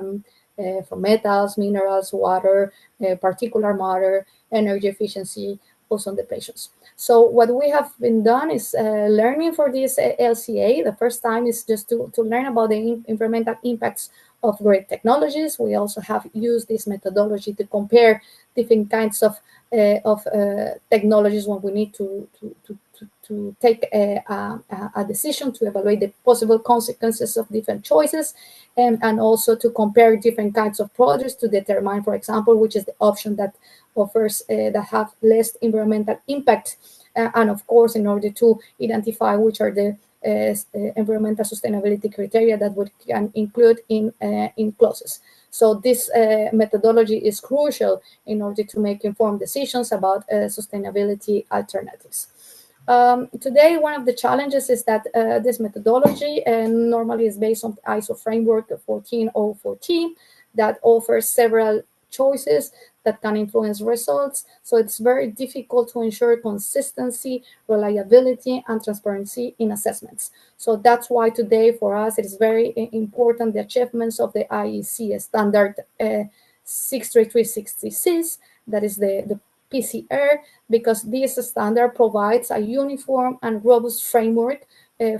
for metals, minerals, water, particulate matter, energy efficiency, ozone depletions. So what we have been done is learning for this LCA. The first time is just to learn about the environmental impacts of great technologies. We also have used this methodology to compare different kinds of technologies when we need to take a decision to evaluate the possible consequences of different choices, and also to compare different kinds of projects to determine, for example, which is the option that offers that have less environmental impact, and of course, in order to identify which are the environmental sustainability criteria that we can include in clauses. So this methodology is crucial in order to make informed decisions about sustainability alternatives. Today, one of the challenges is that this methodology normally is based on ISO framework 14014 that offers several choices that can influence results. So it's very difficult to ensure consistency, reliability, and transparency in assessments. So that's why today for us it is very important the achievements of the IEC standard 63366, that is the PCR, because this standard provides a uniform and robust framework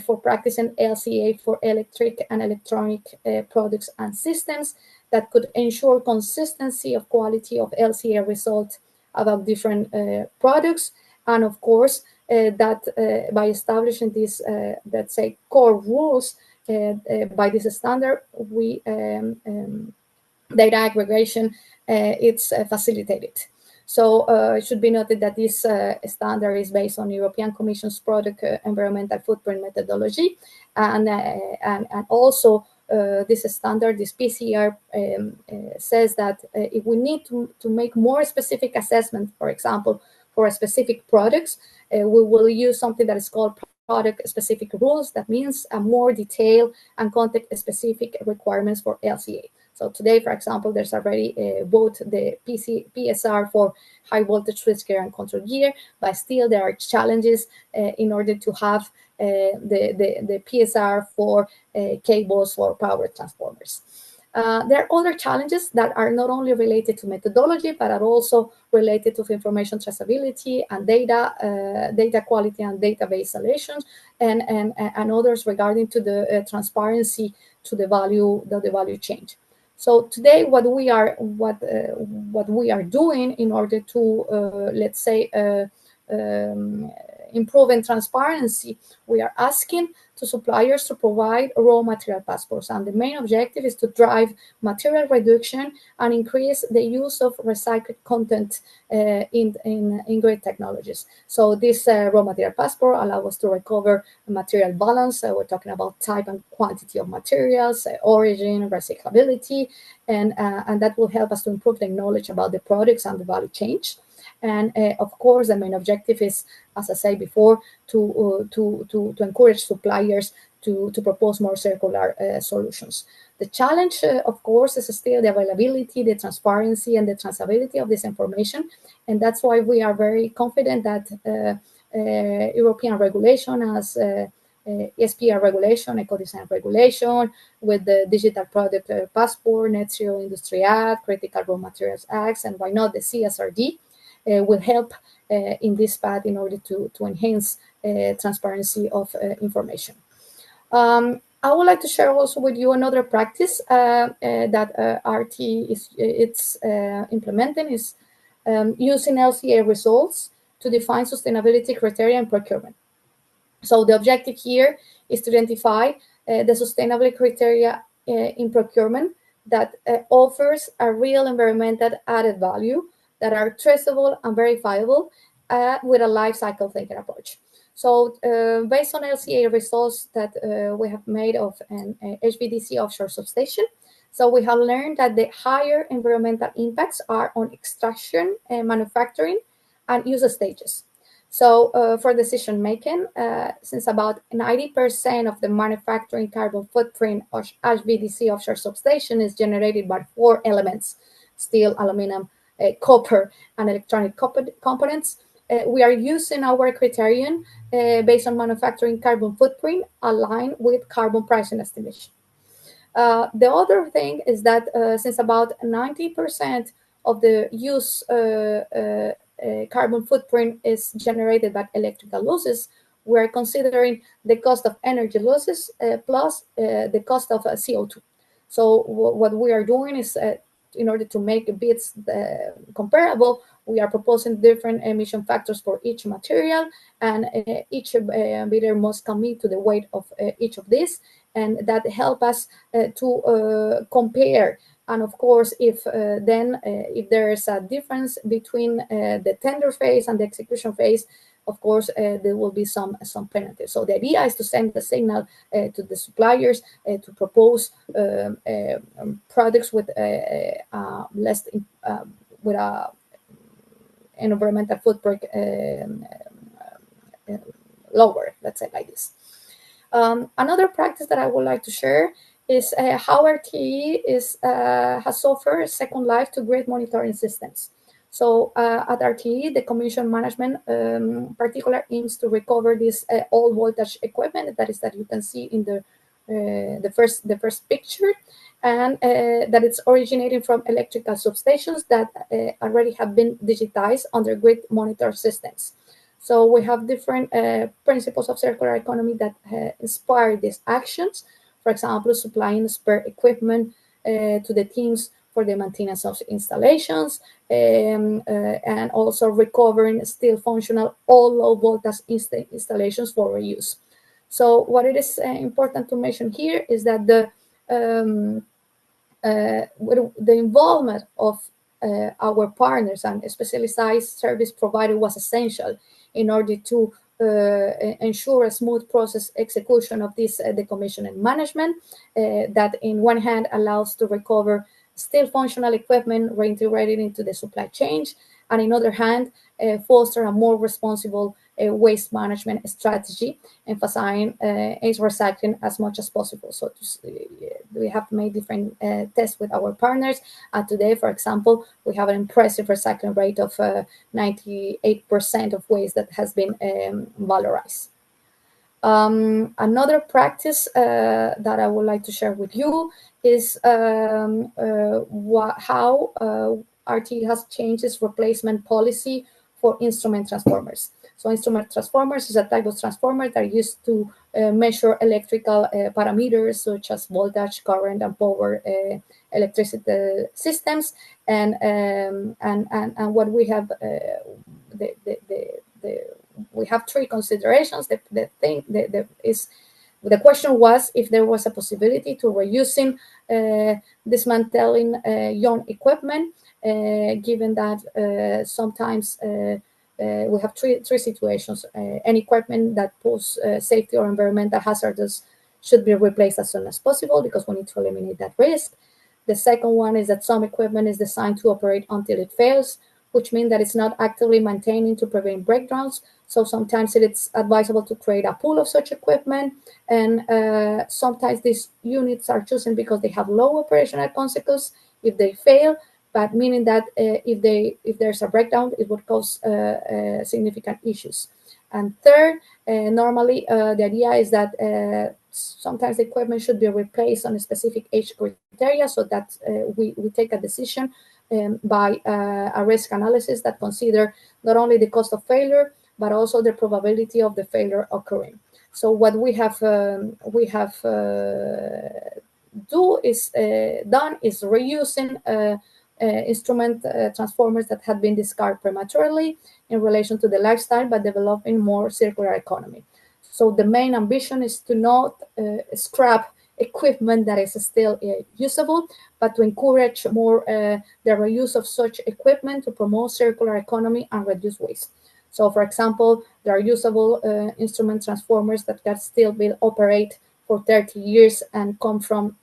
for practicing LCA for electric and electronic products and systems that could ensure consistency of quality of LCA results about different products. And of course, that by establishing these, let's say, core rules by this standard, we data aggregation it's facilitated. So it should be noted that this standard is based on European Commission's product environmental footprint methodology, and also this standard, this PCR, says that if we need to make more specific assessment, for example, for a specific products, we will use something that is called product-specific rules. That means a more detailed and context-specific requirements for LCA. So today, for example, there's already both the PSR for high voltage switchgear and control gear, but still there are challenges in order to have the PSR for cables for power transformers. There are other challenges that are not only related to methodology, but are also related to information traceability and data quality and database solutions, and others regarding to the transparency to the value chain. So today, what we are doing in order to let's say improving transparency, we are asking to suppliers to provide raw material passports, and the main objective is to drive material reduction and increase the use of recycled content in great technologies. So this raw material passport allows us to recover material balance. We're talking about type and quantity of materials, origin, recyclability, and that will help us to improve the knowledge about the products and the value chain. And of course, the main objective is, as I said before, to encourage suppliers to propose more circular solutions. The challenge, of course, is still the availability, the transparency, and the traceability of this information. And that's why we are very confident that European regulation as ESPR regulation, eco-design regulation, with the Digital Product Passport, Net Zero Industry Act, Critical Raw Materials Acts, and why not the CSRD, will help in this path in order to enhance transparency of information. I would like to share also with you another practice that RT is implementing is using LCA results to define sustainability criteria in procurement. So the objective here is to identify the sustainability criteria in procurement that offers a real environmental added value, that are traceable and verifiable with a life cycle thinking approach. So based on LCA results that we have made of an HVDC offshore substation, so we have learned that the higher environmental impacts are on extraction, manufacturing, and user stages. So for decision making, since about 90% of the manufacturing carbon footprint of HVDC offshore substation is generated by 4 elements: steel, aluminum, copper, and electronic components, we are using our criterion based on manufacturing carbon footprint aligned with carbon pricing estimation. The other thing is that since about 90% of the use carbon footprint is generated by electrical losses, we're considering the cost of energy losses plus the cost of CO2. So what we are doing is, in order to make bids comparable, we are proposing different emission factors for each material, and each bidder must commit to the weight of each of these, and that help us to compare. And of course, if there is a difference between the tender phase and the execution phase, of course, there will be some penalties. So the idea is to send the signal to the suppliers to propose products with less with a environmental footprint lower, let's say like this. Another practice that I would like to share is how RTE has offered second life to grid monitoring systems. So at RTE, the commission management particular aims to recover this old voltage equipment that you can see in the first picture, and that it's originating from electrical substations that already have been digitized under grid monitor systems. So we have different principles of circular economy that inspire these actions. For example, supplying spare equipment to the teams for the maintenance of installations, and also recovering still functional all low voltage installations for reuse. So what it is important to mention here is that the involvement of our partners and specialized service provider was essential in order to ensure a smooth process execution of this decommissioning management that in one hand allows to recover still functional equipment reintegrated into the supply chain, and in other hand foster a more responsible waste management strategy, emphasizing recycling as much as possible. So we have made different tests with our partners. Today, for example, we have an impressive recycling rate of 98% of waste that has been valorized. Another practice that I would like to share with you is how RT has changed its replacement policy for instrument transformers. So instrument transformers is a type of transformer that are used to measure electrical parameters such as voltage, current, and power electricity systems. And what we have, we have 3 considerations. The question was if there was a possibility to reusing dismantling young equipment, given that sometimes we have three situations. Any equipment that poses safety or environmental hazards should be replaced as soon as possible because we need to eliminate that risk. The second one is that some equipment is designed to operate until it fails, which means that it's not actively maintaining to prevent breakdowns. So sometimes it's advisable to create a pool of such equipment, and sometimes these units are chosen because they have low operational consequences if they fail, but meaning that if there's a breakdown, it would cause significant issues. And third, normally the idea is that sometimes the equipment should be replaced on a specific age criteria, so that we take a decision by a risk analysis that consider not only the cost of failure, but also the probability of the failure occurring. So what we have done is reusing instrument transformers that had been discarded prematurely in relation to the lifestyle, but developing more circular economy. So the main ambition is to not scrap equipment that is still usable, but to encourage more the reuse of such equipment to promote circular economy and reduce waste. So, for example, there are usable instrument transformers that can still be operate for 30 years and come from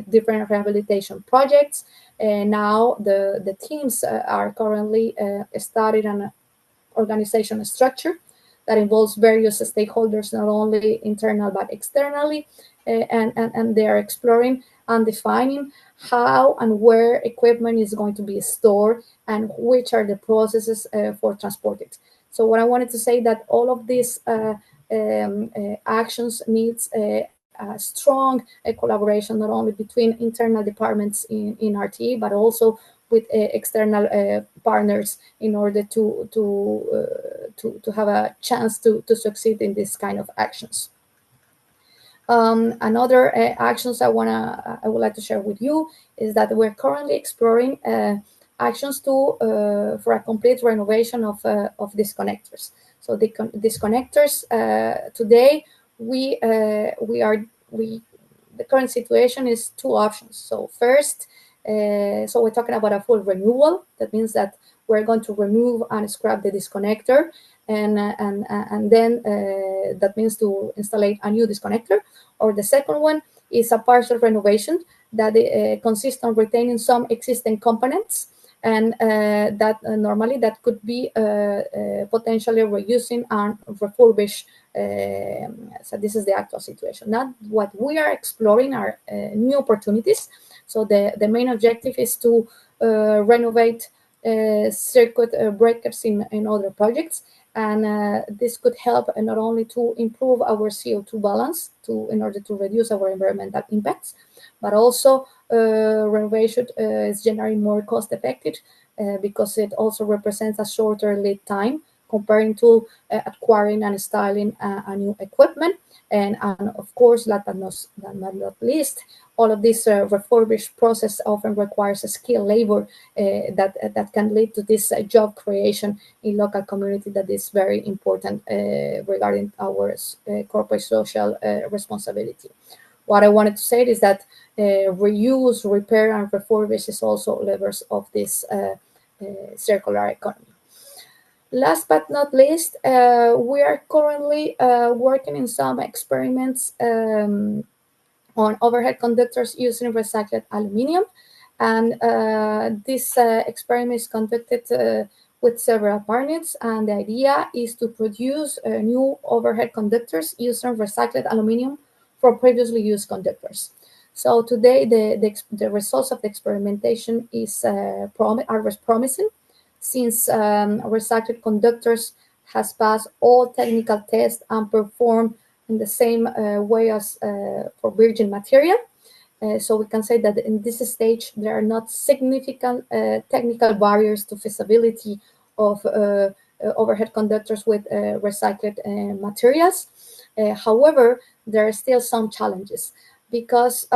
different rehabilitation projects. Now the teams are currently studying an organizational structure that involves various stakeholders, not only internal but externally, and they are exploring and defining how and where equipment is going to be stored and which are the processes for transport it. So what I wanted to say that all of these actions needs a strong collaboration, not only between internal departments in RTE, but also with external partners in order to have a chance to succeed in this kind of actions. Another actions I would like to share with you is that we're currently exploring actions for a complete renovation of disconnectors. So the disconnectors today the current situation is two options. So first, so we're talking about a full renewal. That means that we're going to remove and scrap the disconnector, and then that means to install a new disconnector. Or the second one is a partial renovation that consists on retaining some existing components, and that normally that could be potentially reusing and refurbish. So this is the actual situation. Now, what we are exploring are new opportunities. So the main objective is to renovate circuit breakers in other projects, and this could help not only to improve our CO2 balance in order to reduce our environmental impacts, but also renovation is generally more cost effective because it also represents a shorter lead time comparing to acquiring and installing a new equipment. And of course, last but not least, all of this refurbished process often requires a skilled labor that can lead to this job creation in local community that is very important regarding our corporate social responsibility. What I wanted to say is that reuse, repair, and refurbish is also levers of this circular economy. Last but not least, we are currently working in some experiments on overhead conductors using recycled aluminum. And this experiment is conducted with several partners. And the idea is to produce new overhead conductors using recycled aluminum from previously used conductors. So today, the results of the experimentation are promising, since recycled conductors has passed all technical tests and performed in the same way as for virgin material. So we can say that in this stage, there are not significant technical barriers to feasibility of overhead conductors with recycled materials. However, there are still some challenges, because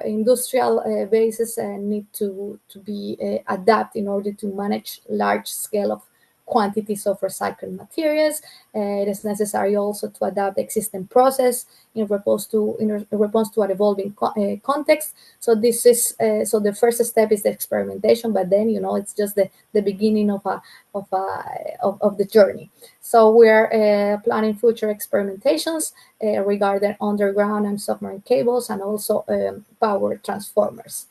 industrial bases need to be adapted in order to manage large scale of quantities of recycled materials. It is necessary also to adapt the existing process in response to an evolving context. So this is so the first step is the experimentation, but then it's just the beginning of the journey. So we are planning future experimentations regarding underground and submarine cables, and also power transformers.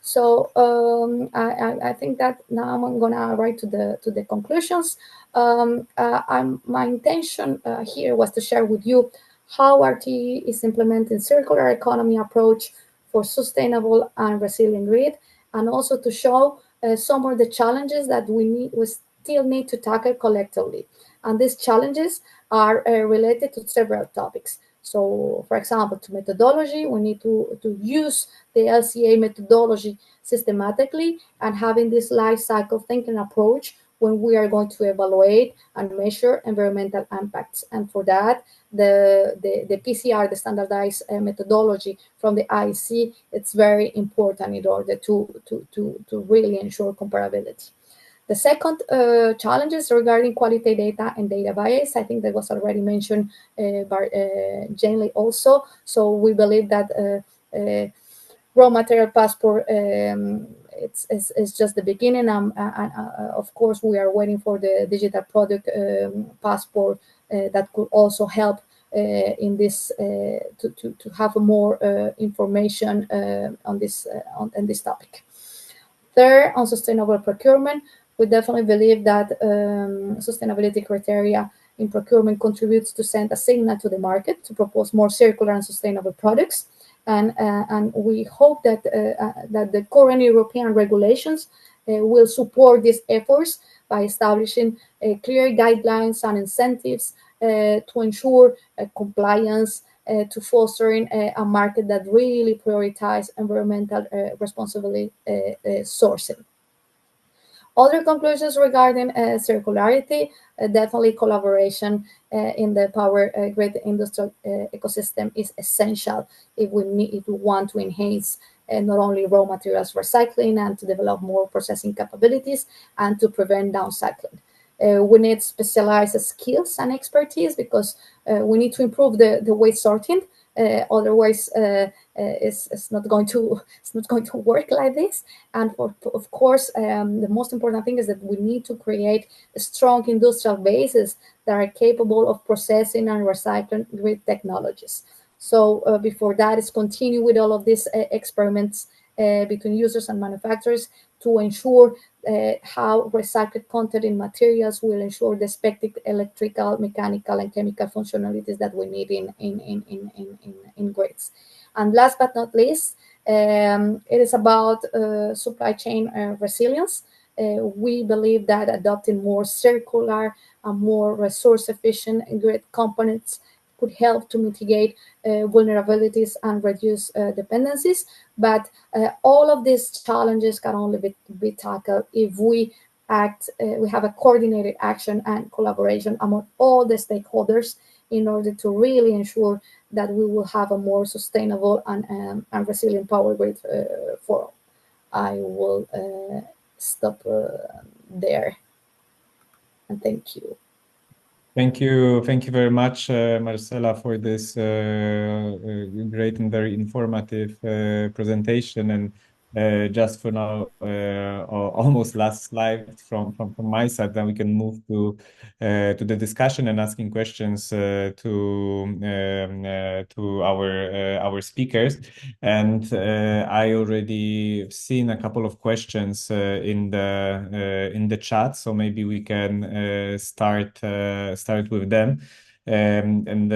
So I think that now I'm gonna write to the conclusions. My intention here was to share with you how RTE is implementing circular economy approach for sustainable and resilient grid, and also to show some of the challenges that we still need to tackle collectively. And these challenges are related to several topics. So, for example, to methodology, we need to use the LCA methodology systematically and having this life cycle thinking approach when we are going to evaluate and measure environmental impacts. And for that, the PCR, the standardized methodology from the IEC, it's very important in order to really ensure comparability. The second challenge is regarding quality data and data bias. I think that was already mentioned by Janely also. So we believe that raw material passport it's just the beginning. And of course, we are waiting for the digital product passport that could also help in this to have more information on this topic. Third, on sustainable procurement, we definitely believe that sustainability criteria in procurement contributes to send a signal to the market to propose more circular and sustainable products. And we hope that that the current European regulations will support these efforts by establishing clear guidelines and incentives to ensure compliance, to fostering a market that really prioritizes environmental responsibility sourcing. Other conclusions regarding circularity, definitely collaboration in the power grid industrial ecosystem is essential if we want to enhance not only raw materials recycling and to develop more processing capabilities and to prevent downcycling. We need specialized skills and expertise because we need to improve the waste sorting. Otherwise, it's not going to work like this. And of course, the most important thing is that we need to create a strong industrial bases that are capable of processing and recycling grid technologies. So before that is continue with all of these experiments between users and manufacturers to ensure how recycled content in materials will ensure the expected electrical, mechanical, and chemical functionalities that we need in grids. And last but not least, it is about supply chain resilience. We believe that adopting more circular and more resource efficient grid components could help to mitigate vulnerabilities and reduce dependencies. But all of these challenges can only be tackled if we have a coordinated action and collaboration among all the stakeholders in order to really ensure that we will have a more sustainable and resilient power grid for all. I will stop there. And thank you. Thank you very much, Marcela, for this great and very informative presentation. And just for now, almost last slide from my side. Then we can move to the discussion and asking questions to our speakers. And I already seen a couple of questions in the chat, so maybe we can start with them. And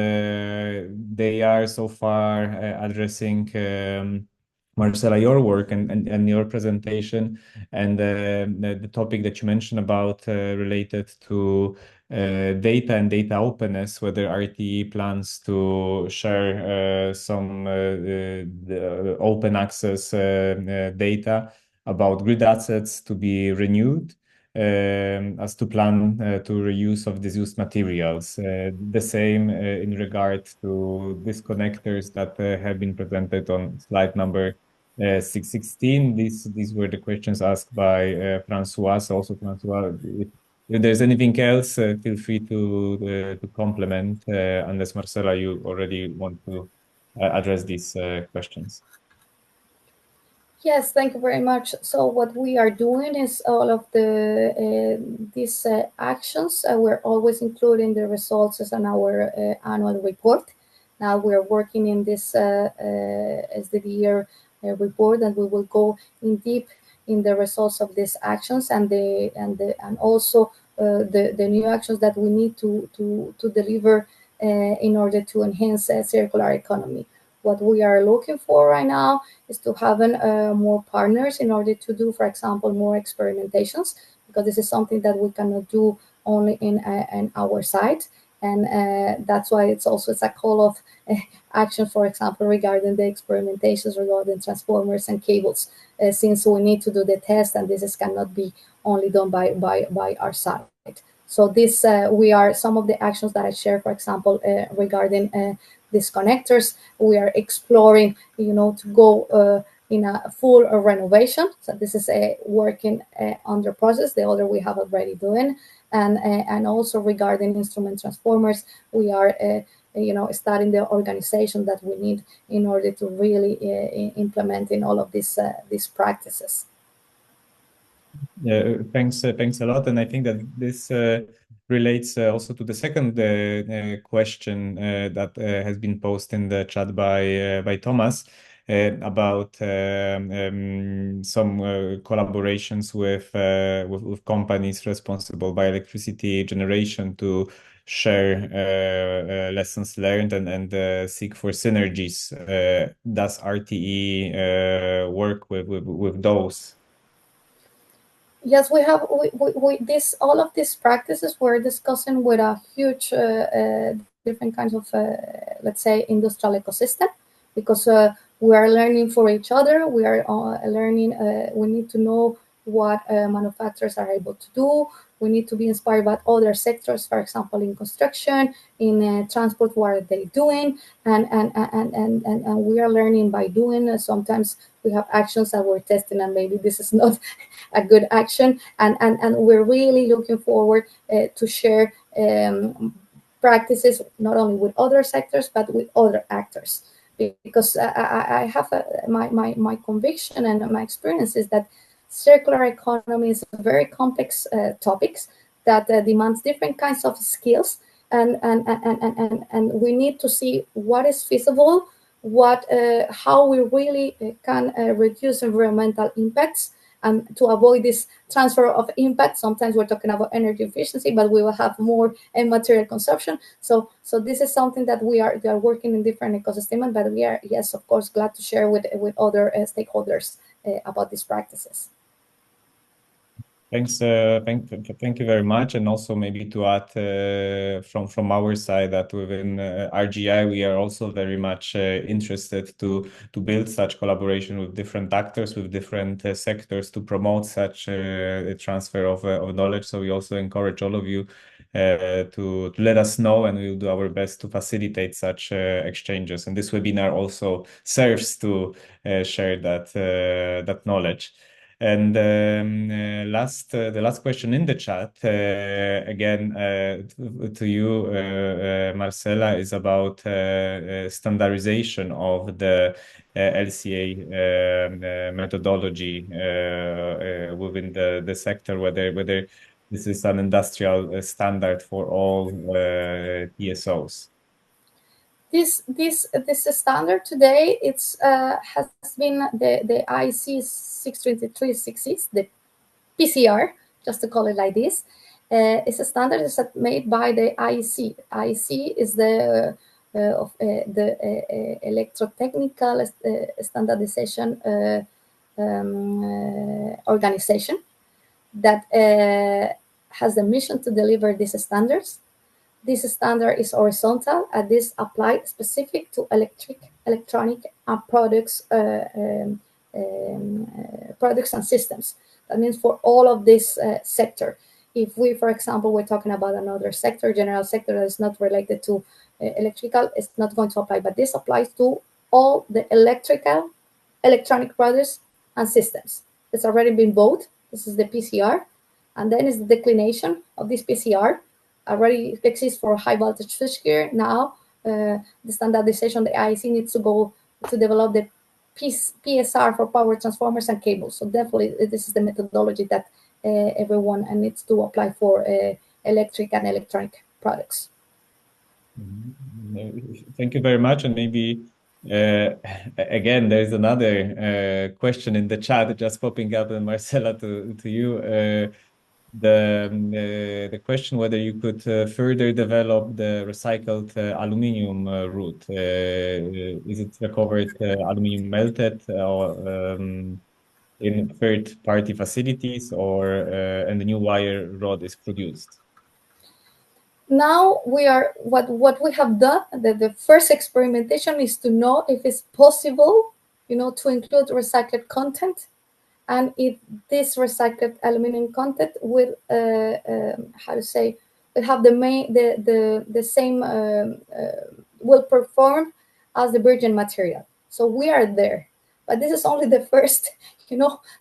they are so far addressing Marcela, your work and your presentation, and the topic that you mentioned about related to data and data openness, whether RTE plans to share some the open access data about grid assets to be renewed, as to plan to reuse of disused materials. The same in regard to disconnectors that have been presented on slide number 616. These were the questions asked by Francois. Also, Francois, if there's anything else, feel free to complement, unless Marcela, you already want to address these questions. Yes, thank you very much. So what we are doing is all of these actions. We're always including the results in our annual report. Now we're working in this SDG year report, and we will go in deep in the results of these actions and also the new actions that we need to deliver in order to enhance a circular economy. What we are looking for right now is to have more partners in order to do, for example, more experimentations, because this is something that we cannot do only in our site. And that's why it's a call of action, for example, regarding the experimentations regarding transformers and cables, since we need to do the test, and this cannot be only done by our site. So this we are some of the actions that I share, for example, regarding these connectors. We are exploring, to go in a full renovation. So this is a working under process. The other we have already doing, and also regarding instrument transformers, we are starting the organization that we need in order to really implement in all of these practices. Yeah, thanks a lot. And I think that this relates also to the second question that has been posed in the chat by Thomas about some collaborations with companies responsible by electricity generation to share lessons learned and seek for synergies. Does RTE work with those? Yes, we have this all of these practices we're discussing with a huge different kinds of let's say industrial ecosystem, because we are learning for each other. We are learning. We need to know what manufacturers are able to do. We need to be inspired by other sectors, for example, in construction, in transport. What are they doing? And we are learning by doing. Sometimes we have actions that we're testing, and maybe this is not a good action, and we're really looking forward to share practices not only with other sectors but with other actors, because I have my conviction and my experience is that circular economy is a very complex topics that demands different kinds of skills, and we need to see what is feasible, how we really can reduce environmental impacts, and to avoid this transfer of impact. Sometimes we're talking about energy efficiency, but we will have more material consumption. So this is something that we are working in different ecosystems, but we are, yes, of course, glad to share with other stakeholders about these practices. Thanks, thank you very much, and also maybe to add from our side that within RGI we are also very much interested to build such collaboration with different actors, with different sectors to promote such a transfer of knowledge. So we also encourage all of you to let us know, and we'll do our best to facilitate such exchanges. And this webinar also serves to share that knowledge. And the last question in the chat, again, to you, Marcela, is about standardization of the LCA methodology within the sector, whether this is an industrial standard for all TSOs. This standard today, has been the IEC 62366, the PCR, just to call it like this. It's a standard that's made by the IEC. IEC is the electrotechnical standardization organization that has the mission to deliver these standards. This standard is horizontal, and this applies specific to electronic products, products and systems. That means for all of this sector. If we, for example, we're talking about another sector, general sector that is not related to electrical, it's not going to apply. But this applies to all the electronic products and systems. It's already been voted. This is the PCR, and then is the declination of this PCR. Already exists for high voltage switchgear. Now, the standardization, the IEC needs to go to develop the PSR for power transformers and cables. So definitely, this is the methodology that everyone needs to apply for electric and electronic products. Thank you very much, and maybe Again, there's another question in the chat just popping up, and Marcela, to you. The question whether you could further develop the recycled aluminium route. Is it recovered aluminium melted or in third-party facilities, or and the new wire rod is produced? Now what we have done, the first experimentation is to know if it's possible, to include recycled content, and if this recycled aluminum content will will have the same will perform as the virgin material. So we are there, but this is only the first.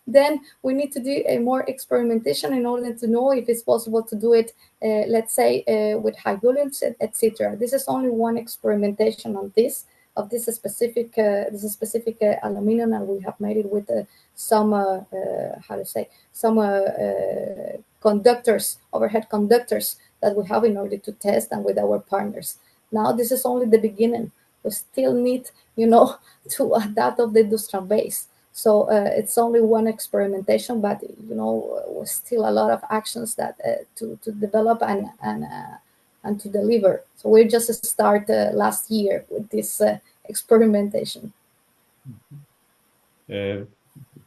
Then we need to do a more experimentation in order to know if it's possible to do it, let's say, with high volumes, etc. This is only one experimentation on this of this specific aluminum, and we have made it with some conductors, overhead conductors that we have in order to test, and with our partners. Now this is only the beginning. We still need, to adapt of the industrial base. So it's only one experimentation, but still a lot of actions that to develop and to deliver. So we just started last year with this experimentation.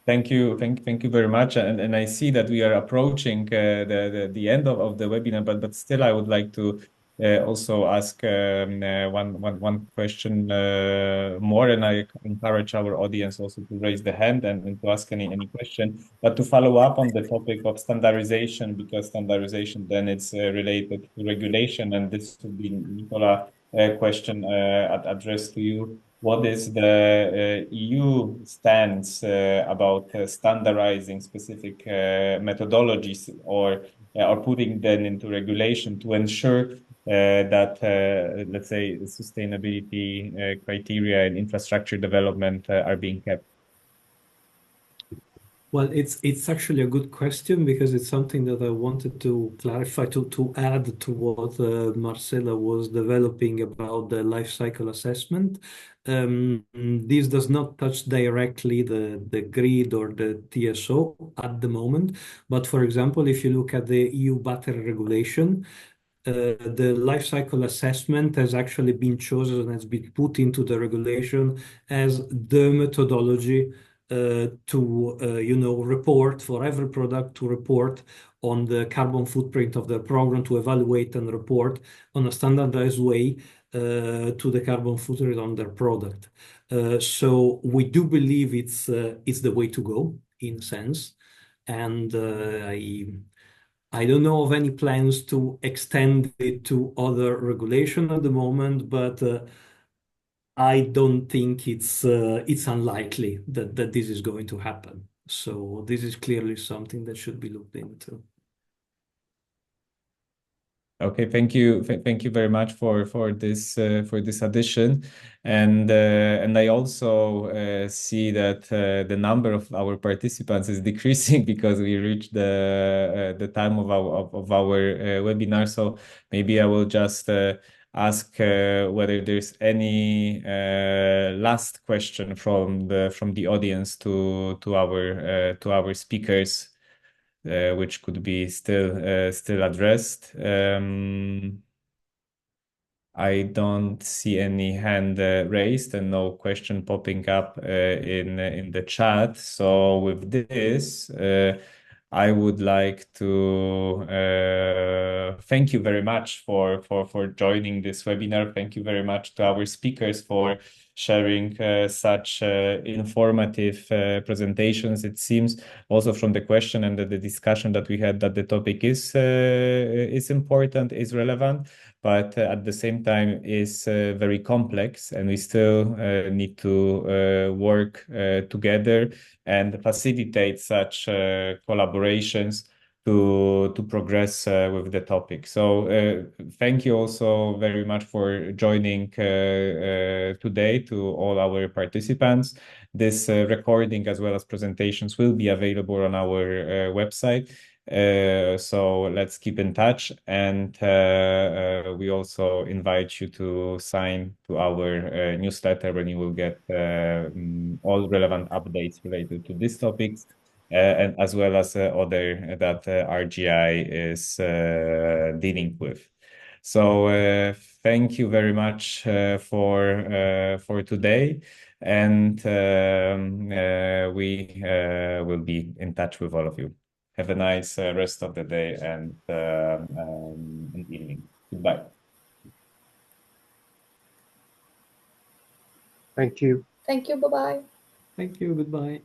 Thank you very much, and I see that we are approaching the end of the webinar, but still I would like to also ask one question more, and I encourage our audience also to raise the hand and to ask any question. But to follow up on the topic of standardization, because standardization then it's related to regulation, and this would be Nicola question addressed to you. What is the EU stance about standardizing specific methodologies or putting them into regulation to ensure that, let's say, sustainability criteria and infrastructure development are being kept? Well, it's actually a good question, because it's something that I wanted to clarify, to add to what Marcela was developing about the life cycle assessment. This does not touch directly the grid or the TSO at the moment. But for example, if you look at the EU battery regulation, the life cycle assessment has actually been chosen and has been put into the regulation as the methodology to report for every product, to report on the carbon footprint of the program, to evaluate and report on a standardized way to the carbon footprint on their product. So we do believe it's the way to go, in a sense, and I don't know of any plans to extend it to other regulation at the moment, but I don't think it's unlikely that this is going to happen. So this is clearly something that should be looked into. Okay, thank you very much for this addition, and I also see that the number of our participants is decreasing because we reached the time of our webinar. So maybe I will just ask whether there's any last question from the audience to our speakers. Which could be still addressed. I don't see any hand raised and no question popping up in the chat. So with this, I would like to thank you very much for joining this webinar. Thank you very much to our speakers for sharing such informative presentations. It seems also from the question and the discussion that we had that the topic is important, is relevant, but at the same time is very complex, and we still need to work together and facilitate such collaborations to progress with the topic. So thank you also very much for joining today to all our participants. This recording as well as presentations will be available on our website. So let's keep in touch, and we also invite you to sign to our newsletter when you will get all relevant updates related to these topics, and as well as other that RGI is dealing with. So thank you very much for today, and we will be in touch with all of you. Have a nice rest of the day and evening. Goodbye. Thank you. Thank you. Bye-bye. Thank you. Goodbye.